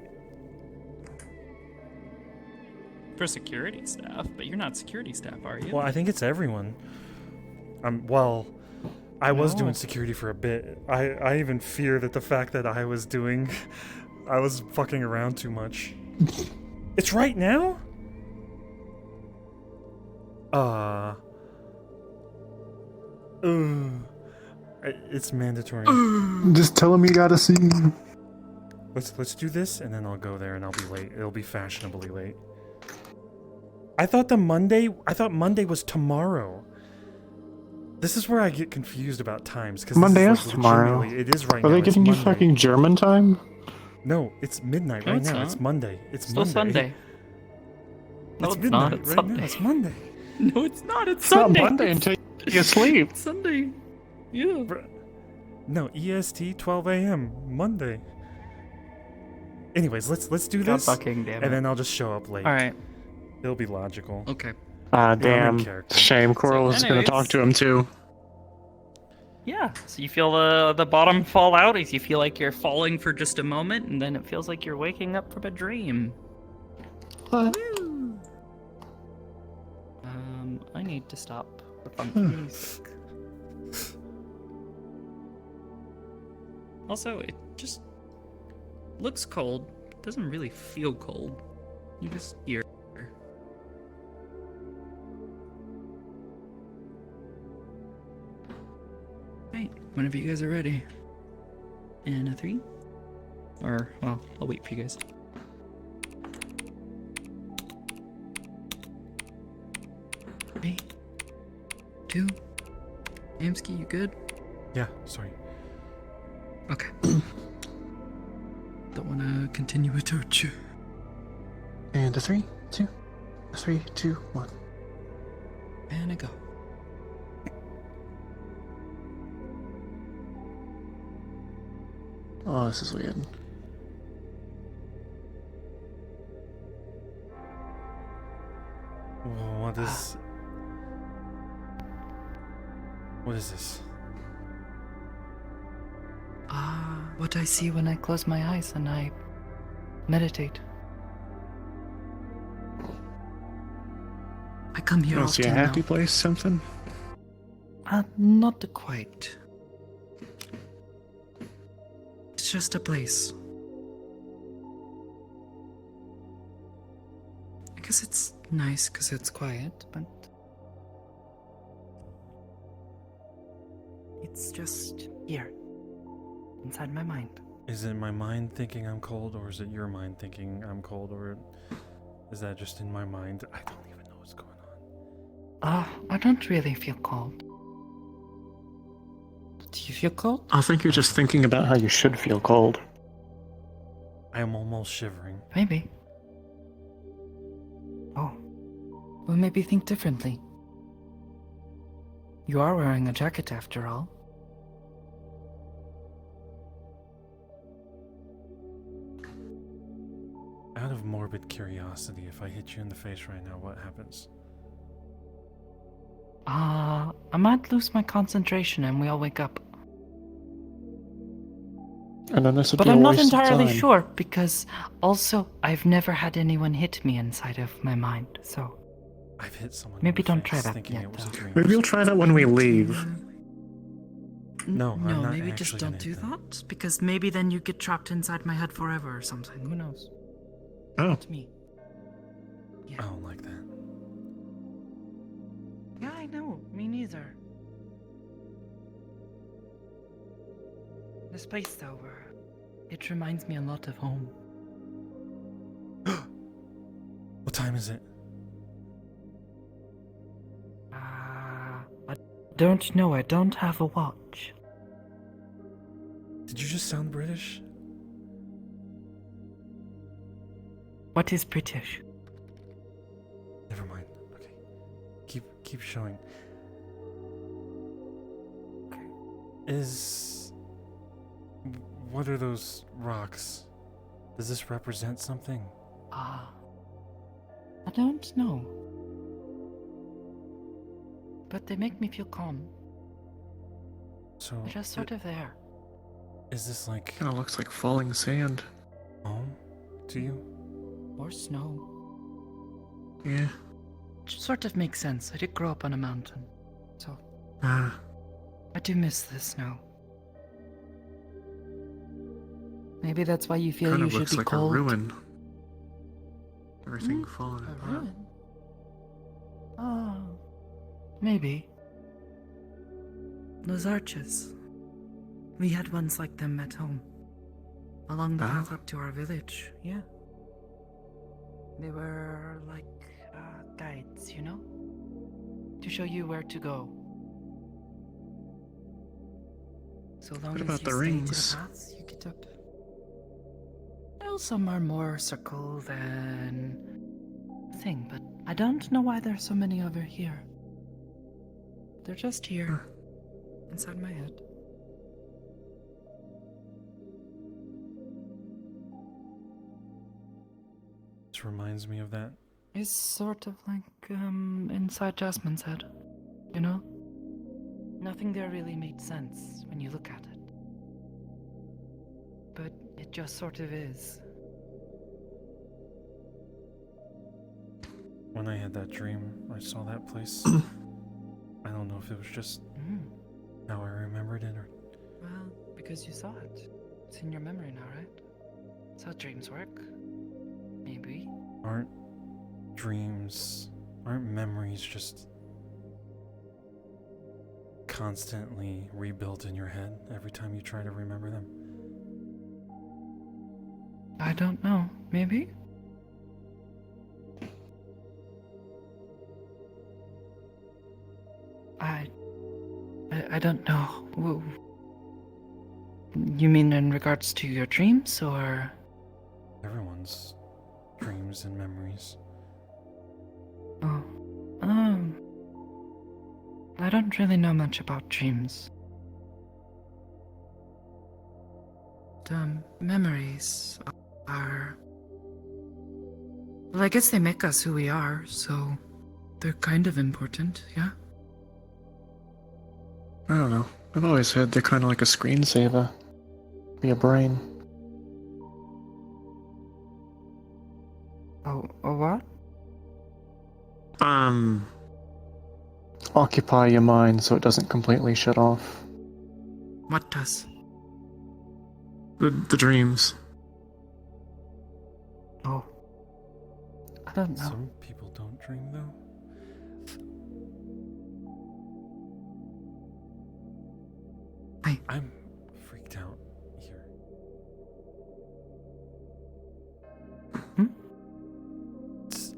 For security staff, but you're not security staff, are you? Well, I think it's everyone. Well, I was No. doing security for a bit. I even fear that the fact that I was doing, I was fucking around too much. It's right now? It's mandatory. Just tell him you gotta see. Let's do this, and then I'll go there, and I'll be late. It'll be fashionably late. I thought Monday was tomorrow. This is where I get confused about times. Cause Monday this is like tomorrow. legitimately- It is right Are now. they it's giving you Monday. fucking German time? No, it's midnight No, right it's now. not. It's Monday. It's Still Monday. Sunday. No, It's it's midnight not. It's right Sunday. now. It's Monday. No, it's not. It's It's not Sunday. Monday until you sleep. It's Sunday. Yeah. No, EST 12 a.m. Monday. Anyways, let's do God this, fucking damn it. and then I'll just show up late. All right. It'll be logical. Okay. Ah, Yeah, I'm in damn. character. Shame. Coral was going to talk anyways- to him too. Yeah. So you feel the bottom fall out as you feel like you're falling for just a moment, and then it feels like you're waking up from a dream. What? I need to stop the funky music. Also, it just looks cold. It doesn't really feel cold. You just hear. Right. Whenever you guys are ready. And a 3. Or, well, I'll wait for you guys. 3, 2. Amsky, you good? Yeah, sorry. Okay. Don't want to continue without you. And a 3, 2, 3, 2, 1. And I go. Oh, this is weird. What is this? What I see when I close my eyes and I meditate. I come You here don't often see a happy now. place, something? Not quite. It's just a place. I guess it's nice because it's quiet, but it's just here, inside my mind. Is it my mind thinking I'm cold, or is it your mind thinking I'm cold, or is that just in my mind? I don't even know what's going on. I don't really feel cold. Do you feel cold? I think you're just thinking about how you should feel cold. I am almost shivering. Maybe. Oh. Well, maybe think differently. You are wearing a jacket after all. Out of morbid curiosity, if I hit you in the face right now, what happens? I might lose my concentration and we all wake up. And then this would But be a I'm not waste of entirely time. sure because also I've never had anyone hit me inside of my mind, so I've hit someone. maybe in the don't try face that thinking yet, it was a though. dream. Maybe you'll try that when we leave. No, I'm no, not maybe just actually don't gonna do hit them. that because maybe then you get trapped inside my head forever or something. Who knows? Oh. Not me. I don't like that. Yeah, I know. Me neither. This place, though, it reminds me a lot of home. What time is it? I don't know. I don't have a watch. Did you just sound British? What is British? Never mind. Okay. Keep showing. What are those rocks? Does this represent something? I don't know. But they make me feel calm. So They're just sort of there. is this like Kind of looks like falling sand. home to you? Or snow. Yeah. Which sort of makes sense. I did grow up on a mountain. So Ah. I do miss the snow. Maybe that's why you feel Kind you of should looks be like cold. a ruin. Everything falling A apart. ruin? Oh, maybe. Those arches. We had ones like them at home. Along the Ah. path up to our village, yeah. They were like guides, you know? To show you where to go. So long What as about you the stay rings? to the paths, you get up. some are more circle than thing, but I don't know why there's so many over here. They're just here, inside my head. This reminds me of that. It's sort of like, inside Jasmine's head, you know? Nothing there really made sense when you look at it. But it just sort of is. When I had that dream, I saw that place. I don't know if it was just how I remembered it or... Well, because you saw it. It's in your memory now, right? That's how dreams work. Maybe. Aren't memories just constantly rebuilt in your head every time you try to remember them? I don't know. Maybe? I don't know. You mean in regards to your dreams, or...? Everyone's dreams and memories. Oh. I don't really know much about dreams. Memories are... Well, I guess they make us who we are, so they're kind of important, yeah? I don't know. I've always heard they're kind of like a screensaver. Be a brain. Oh, what? Occupy your mind so it doesn't completely shut off. What does? The dreams. Oh. I don't know. Some people don't dream, though. I'm freaked out here.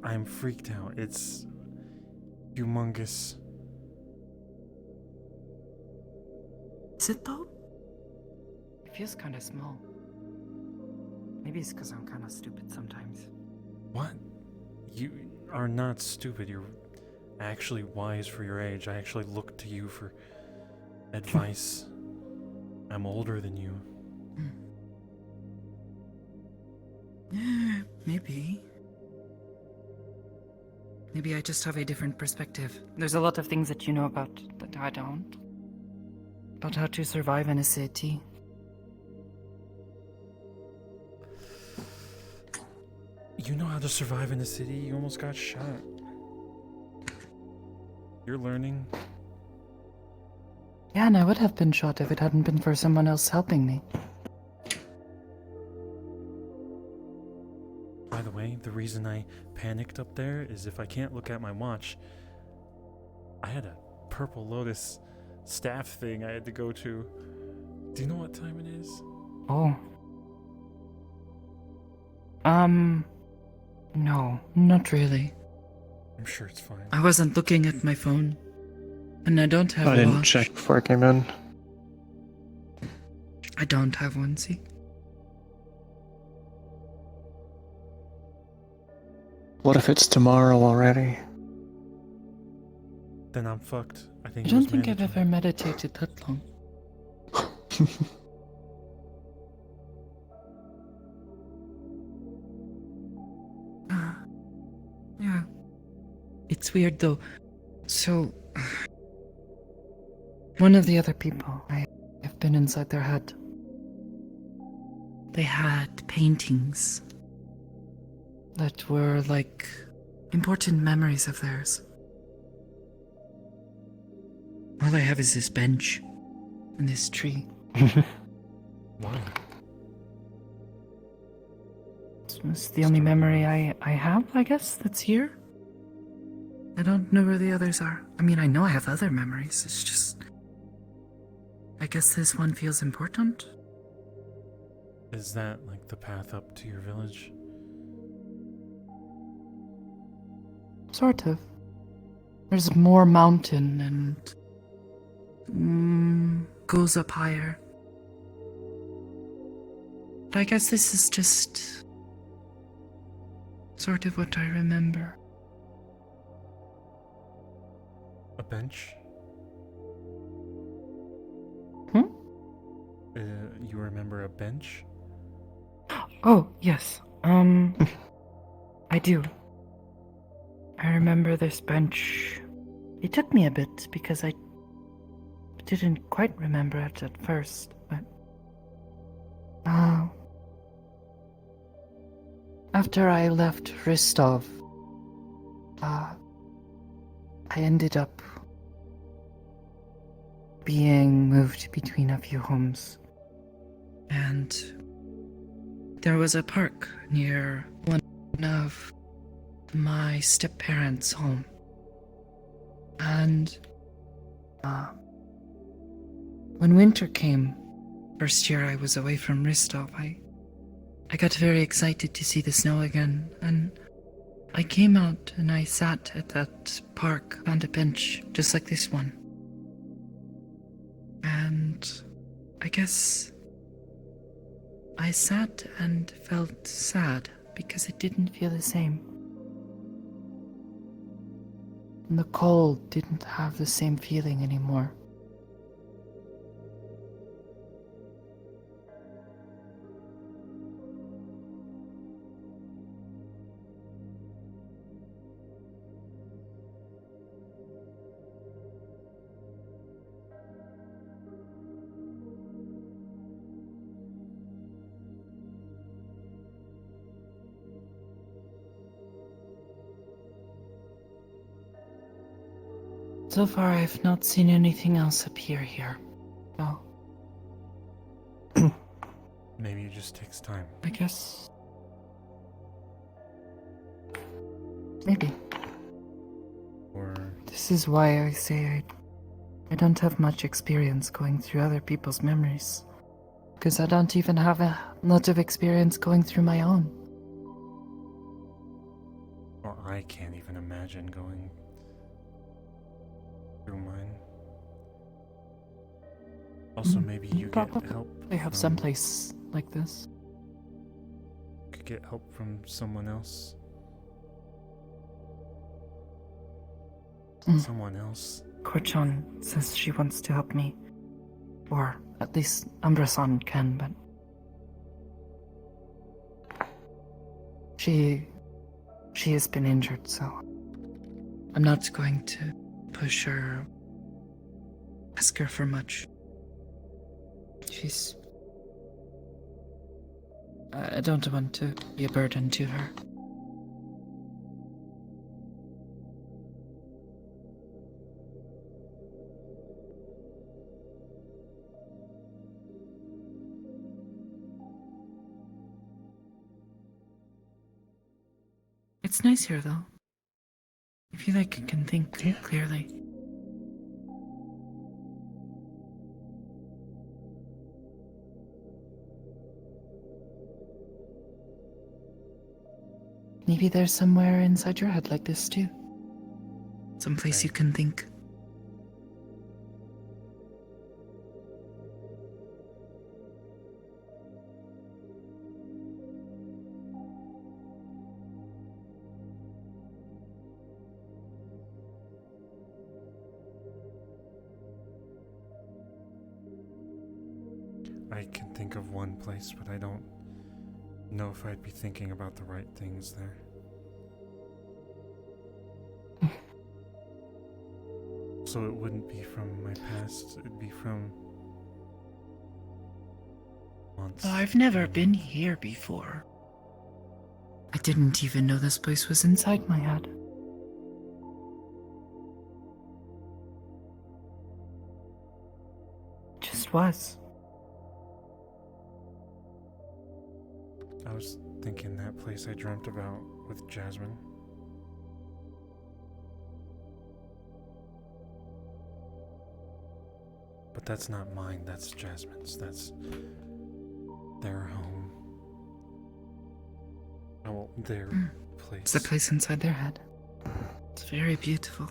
I'm freaked out. It's humongous. Is it though? It feels kind of small. Maybe it's because I'm kind of stupid sometimes. What? You are not stupid. You're actually wise for your age. I actually look to you for advice. I'm older than you. Maybe. Maybe I just have a different perspective. There's a lot of things that you know about that I don't. About how to survive in a city. You know how to survive in a city? You almost got shot. You're learning. Yeah, and I would have been shot if it hadn't been for someone else helping me. By the way, the reason I panicked up there is if I can't look at my watch, I had a Purple Lotus staff thing I had to go to. Do you know what time it is? Oh. No, not really. I'm sure it's fine. I wasn't looking at my phone. And I don't have I a didn't watch. check before I came in. I don't have one, see? What if it's tomorrow already? Then I'm fucked. I think I it don't was think I've mandatory. ever meditated that long. Yeah. It's weird though. So, one of the other people, I have been inside their head. They had paintings that were like important memories of theirs. All I have is this bench and this tree. Why? It's the only memory I have, I guess, that's here. I don't know where the others are. I mean, I know I have other memories. It's just... I guess this one feels important. Is that like the path up to your village? Sort of. There's more mountain and... goes up higher. But I guess this is just sort of what I remember. A bench? You remember a bench? Oh, yes. I do. I remember this bench. It took me a bit because I didn't quite remember it at first, but after I left Ristov, I ended up being moved between a few homes. And there was a park near one of my step-parents' home. And when winter came, first year I was away from Ristov, I got very excited to see the snow again, and I came out and I sat at that park, found a bench just like this one. And I guess I sat and felt sad because it didn't feel the same. And the cold didn't have the same feeling anymore. So far, I've not seen anything else appear here. No. Maybe it just takes time. I guess. Maybe. Or This is why I say I don't have much experience going through other people's memories. Because I don't even have a lot of experience going through my own. well, I can't even imagine going through mine. Also, maybe you get Probably. help. They have from- some place like this. Could get help from someone else. Mm. Someone else. Korchan says she wants to help me. Or at least Umbra-san can, but she has been injured, so I'm not going to push her, ask her for much. I don't want to be a burden to her. It's nice here, though. I feel like I can think clearly. Maybe there's somewhere inside your head like this, too. Someplace you can think. I can think of one place, but I don't know if I'd be thinking about the right things there. So it wouldn't be from my past, it'd be from months. I've never been here before. I didn't even know this place was inside my head. Just was. I was thinking that place I dreamt about with Jasmine. But that's not mine, that's Jasmine's. That's their home. Oh, well, their place. It's the place inside their head. It's very beautiful.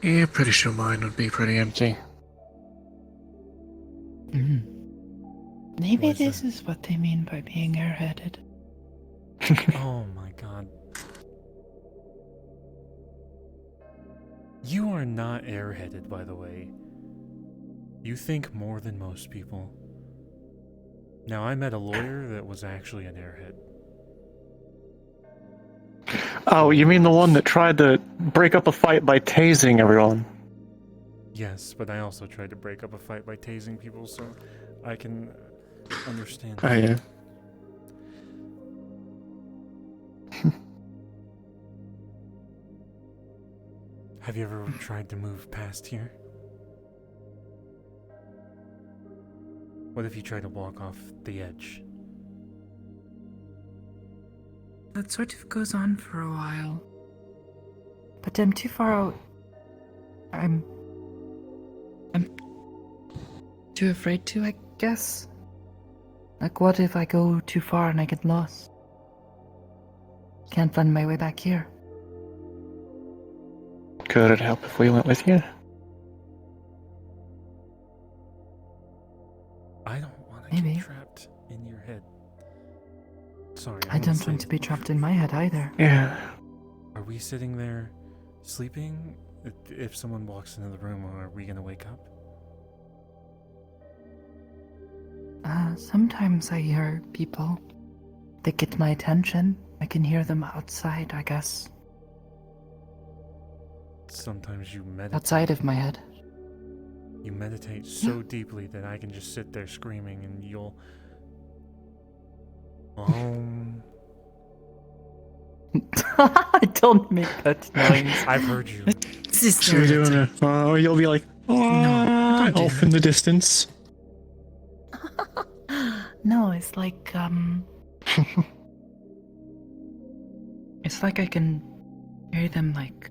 Yeah, pretty sure mine would be pretty empty. Maybe What is this that? is what they mean by being airheaded. Oh my god. You are not airheaded, by the way. You think more than most people. Now, I met a lawyer that was actually an airhead. Oh, you mean the one that tried to break up a fight by tasing everyone? Yes, but I also tried to break up a fight by tasing people, so I can understand. Oh, yeah. Have you ever tried to move past here? What if you try to walk off the edge? That sort of goes on for a while. But I'm too far out. I'm too afraid to, I guess. Like, what if I go too far and I get lost? Can't find my way back here. Could it help if we went with you? I don't want to Maybe. get trapped in your head. Sorry, I don't want to be trapped in my head either. Yeah. Are we sitting there sleeping? If someone walks into the room, are we gonna wake up? Sometimes I hear people. They get my attention. I can hear them outside, I guess. Sometimes you meditate. Outside of my head. You meditate so deeply that I can just sit there screaming and you'll... I don't make that noise. I've heard you. So you're doing it. Oh, you'll be like, don't do off in the distance. No, it's like, it's like I can hear them, like,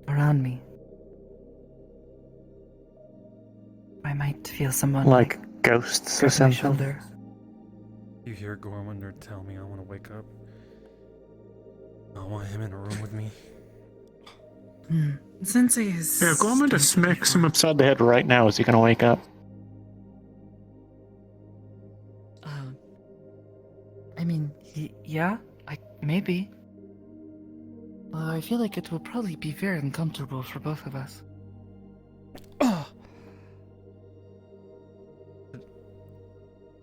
around me. I might feel someone, Like ghosts or grab my something. shoulder. You hear Gormander tell me I want to wake up. I want him in a room with me. Sensei is... Yeah, Gormander smacks him upside the head right now. Is he gonna wake up? I mean, yeah, maybe. Although I feel like it will probably be very uncomfortable for both of us.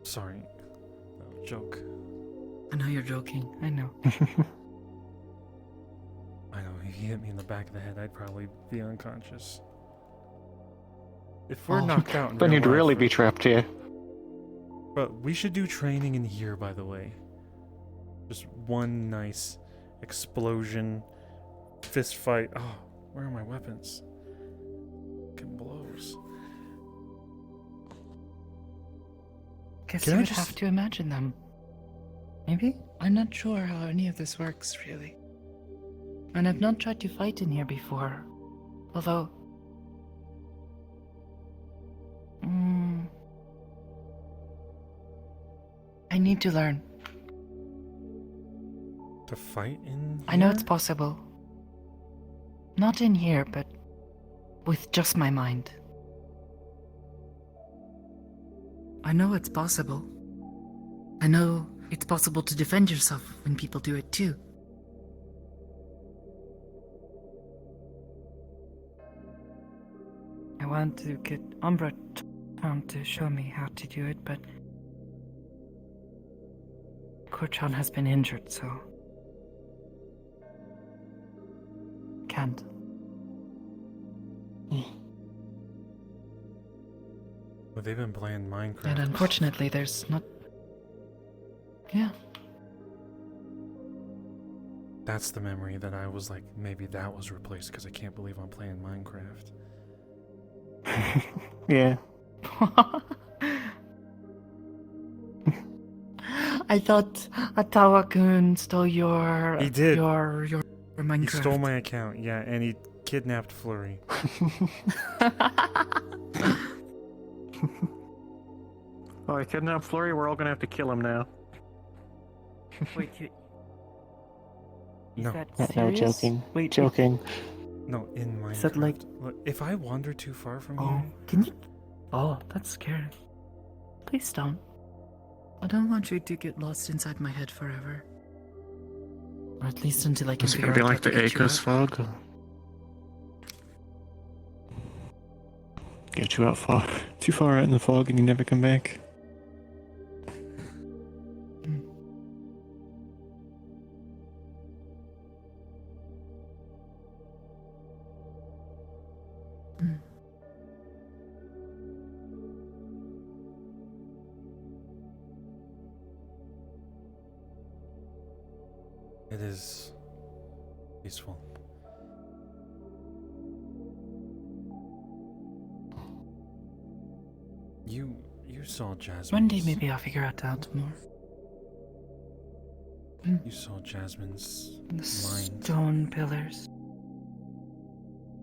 Sorry. Joke. I know you're joking. I know. I know, if you hit me in the back of the head, I'd probably be unconscious. If we're knocked out in Then real you'd life, really be trapped here. But we should do training in here, by the way. Just one nice explosion, fist fight. Oh, where are my weapons? Fucking blows. Guess Can you I would just- have to imagine them. Maybe? I'm not sure how any of this works, really. And I've not tried to fight in here before. Although... I need to learn. To fight in here? I know it's possible. Not in here, but with just my mind. I know it's possible. I know it's possible to defend yourself when people do it too. I want to get Umbra Town to show me how to do it, but Korchan has been injured, so can't. Well, they've been playing Minecraft. And unfortunately, there's not... Yeah. That's the memory that I was like, maybe that was replaced because I can't believe I'm playing Minecraft. Yeah. I thought Atawa-kun stole your... He did. Your Minecraft. He stole my account, yeah, and he kidnapped Flurry. Oh, I kidnapped Flurry. We're all gonna have to kill him now. Wait, is No. that No, serious? joking. Wait, Joking. No, in Minecraft. Is that like... Look, if I wander too far from Oh, here... can you... Oh, that's scary. Please don't. I don't want you to get lost inside my head forever. Or at least until I can It's figure gonna be out like how the to get you Acres out. fog. Get you out far, too far out in the fog, and you never come back. It is peaceful. You saw Jasmine. One day maybe I'll figure out more. You saw Jasmine's The mind. stone pillars.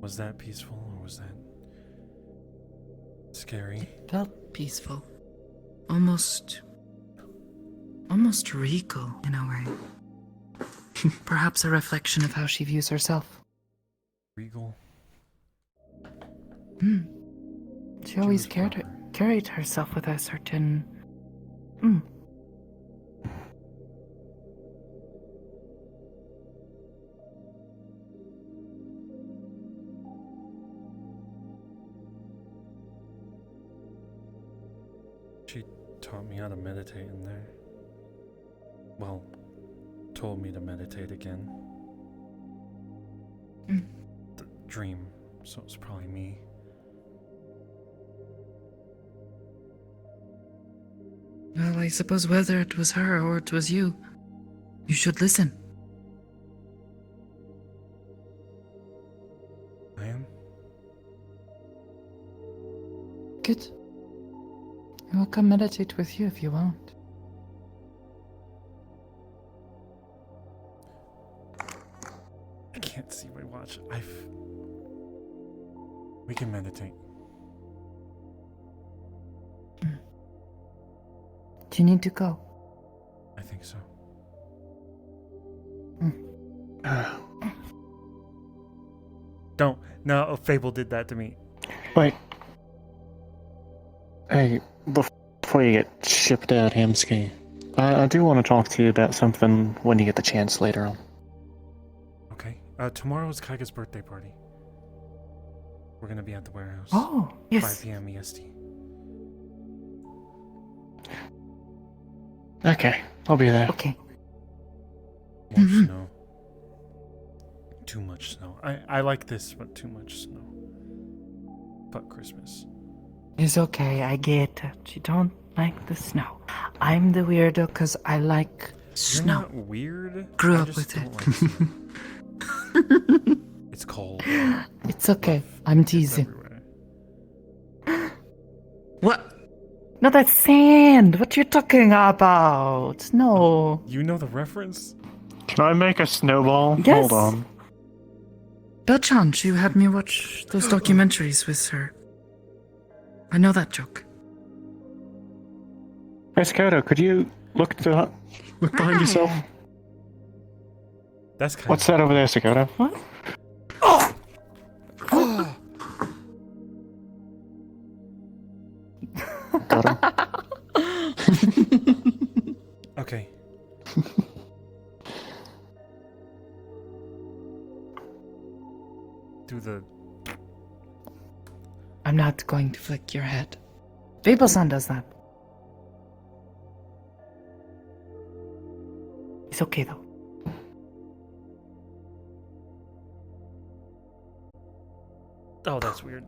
Was that peaceful or was that scary? Felt peaceful. Almost regal in a way. Perhaps a reflection of how she views herself. Regal. She always was carried herself with a certain... She taught me how to meditate in there. Well, told me to meditate again. The dream, so it's probably me. Well, I suppose whether it was her or it was you, you should listen. I am? Good. I will come meditate with you if you want. I can't see my watch. We can meditate. Do you need to go? I think so. Don't. No, Fable did that to me. Wait. Hey, before you get shipped out, Hamsky, I do want to talk to you about something when you get the chance later on. Okay. Tomorrow's Kaiga's birthday party. We're gonna be at the warehouse. Oh, yes. 5 p.m. EST. Okay, I'll be there. Okay. More Mhm. snow. Too much snow. I like this, but too much snow. Fuck Christmas. It's okay, I get it. You don't like the snow. I'm the weirdo because I like You're snow. not weird. Grew I up just with don't it. like snow. It's cold. It's okay. I'm It's teasing. everywhere. What? No, that's sand. What you talking about? No. You know the reference? Can I make a snowball? Yes. Hold on. Belchan, you had me watch those documentaries with her. I know that joke. Hey, Sakoto, could you look behind yourself? That's kind What's that over there, Sakoto? What? Got him? Okay. Do the... I'm not going to flick your head. Fable-san does that. It's okay though. Oh, that's weird.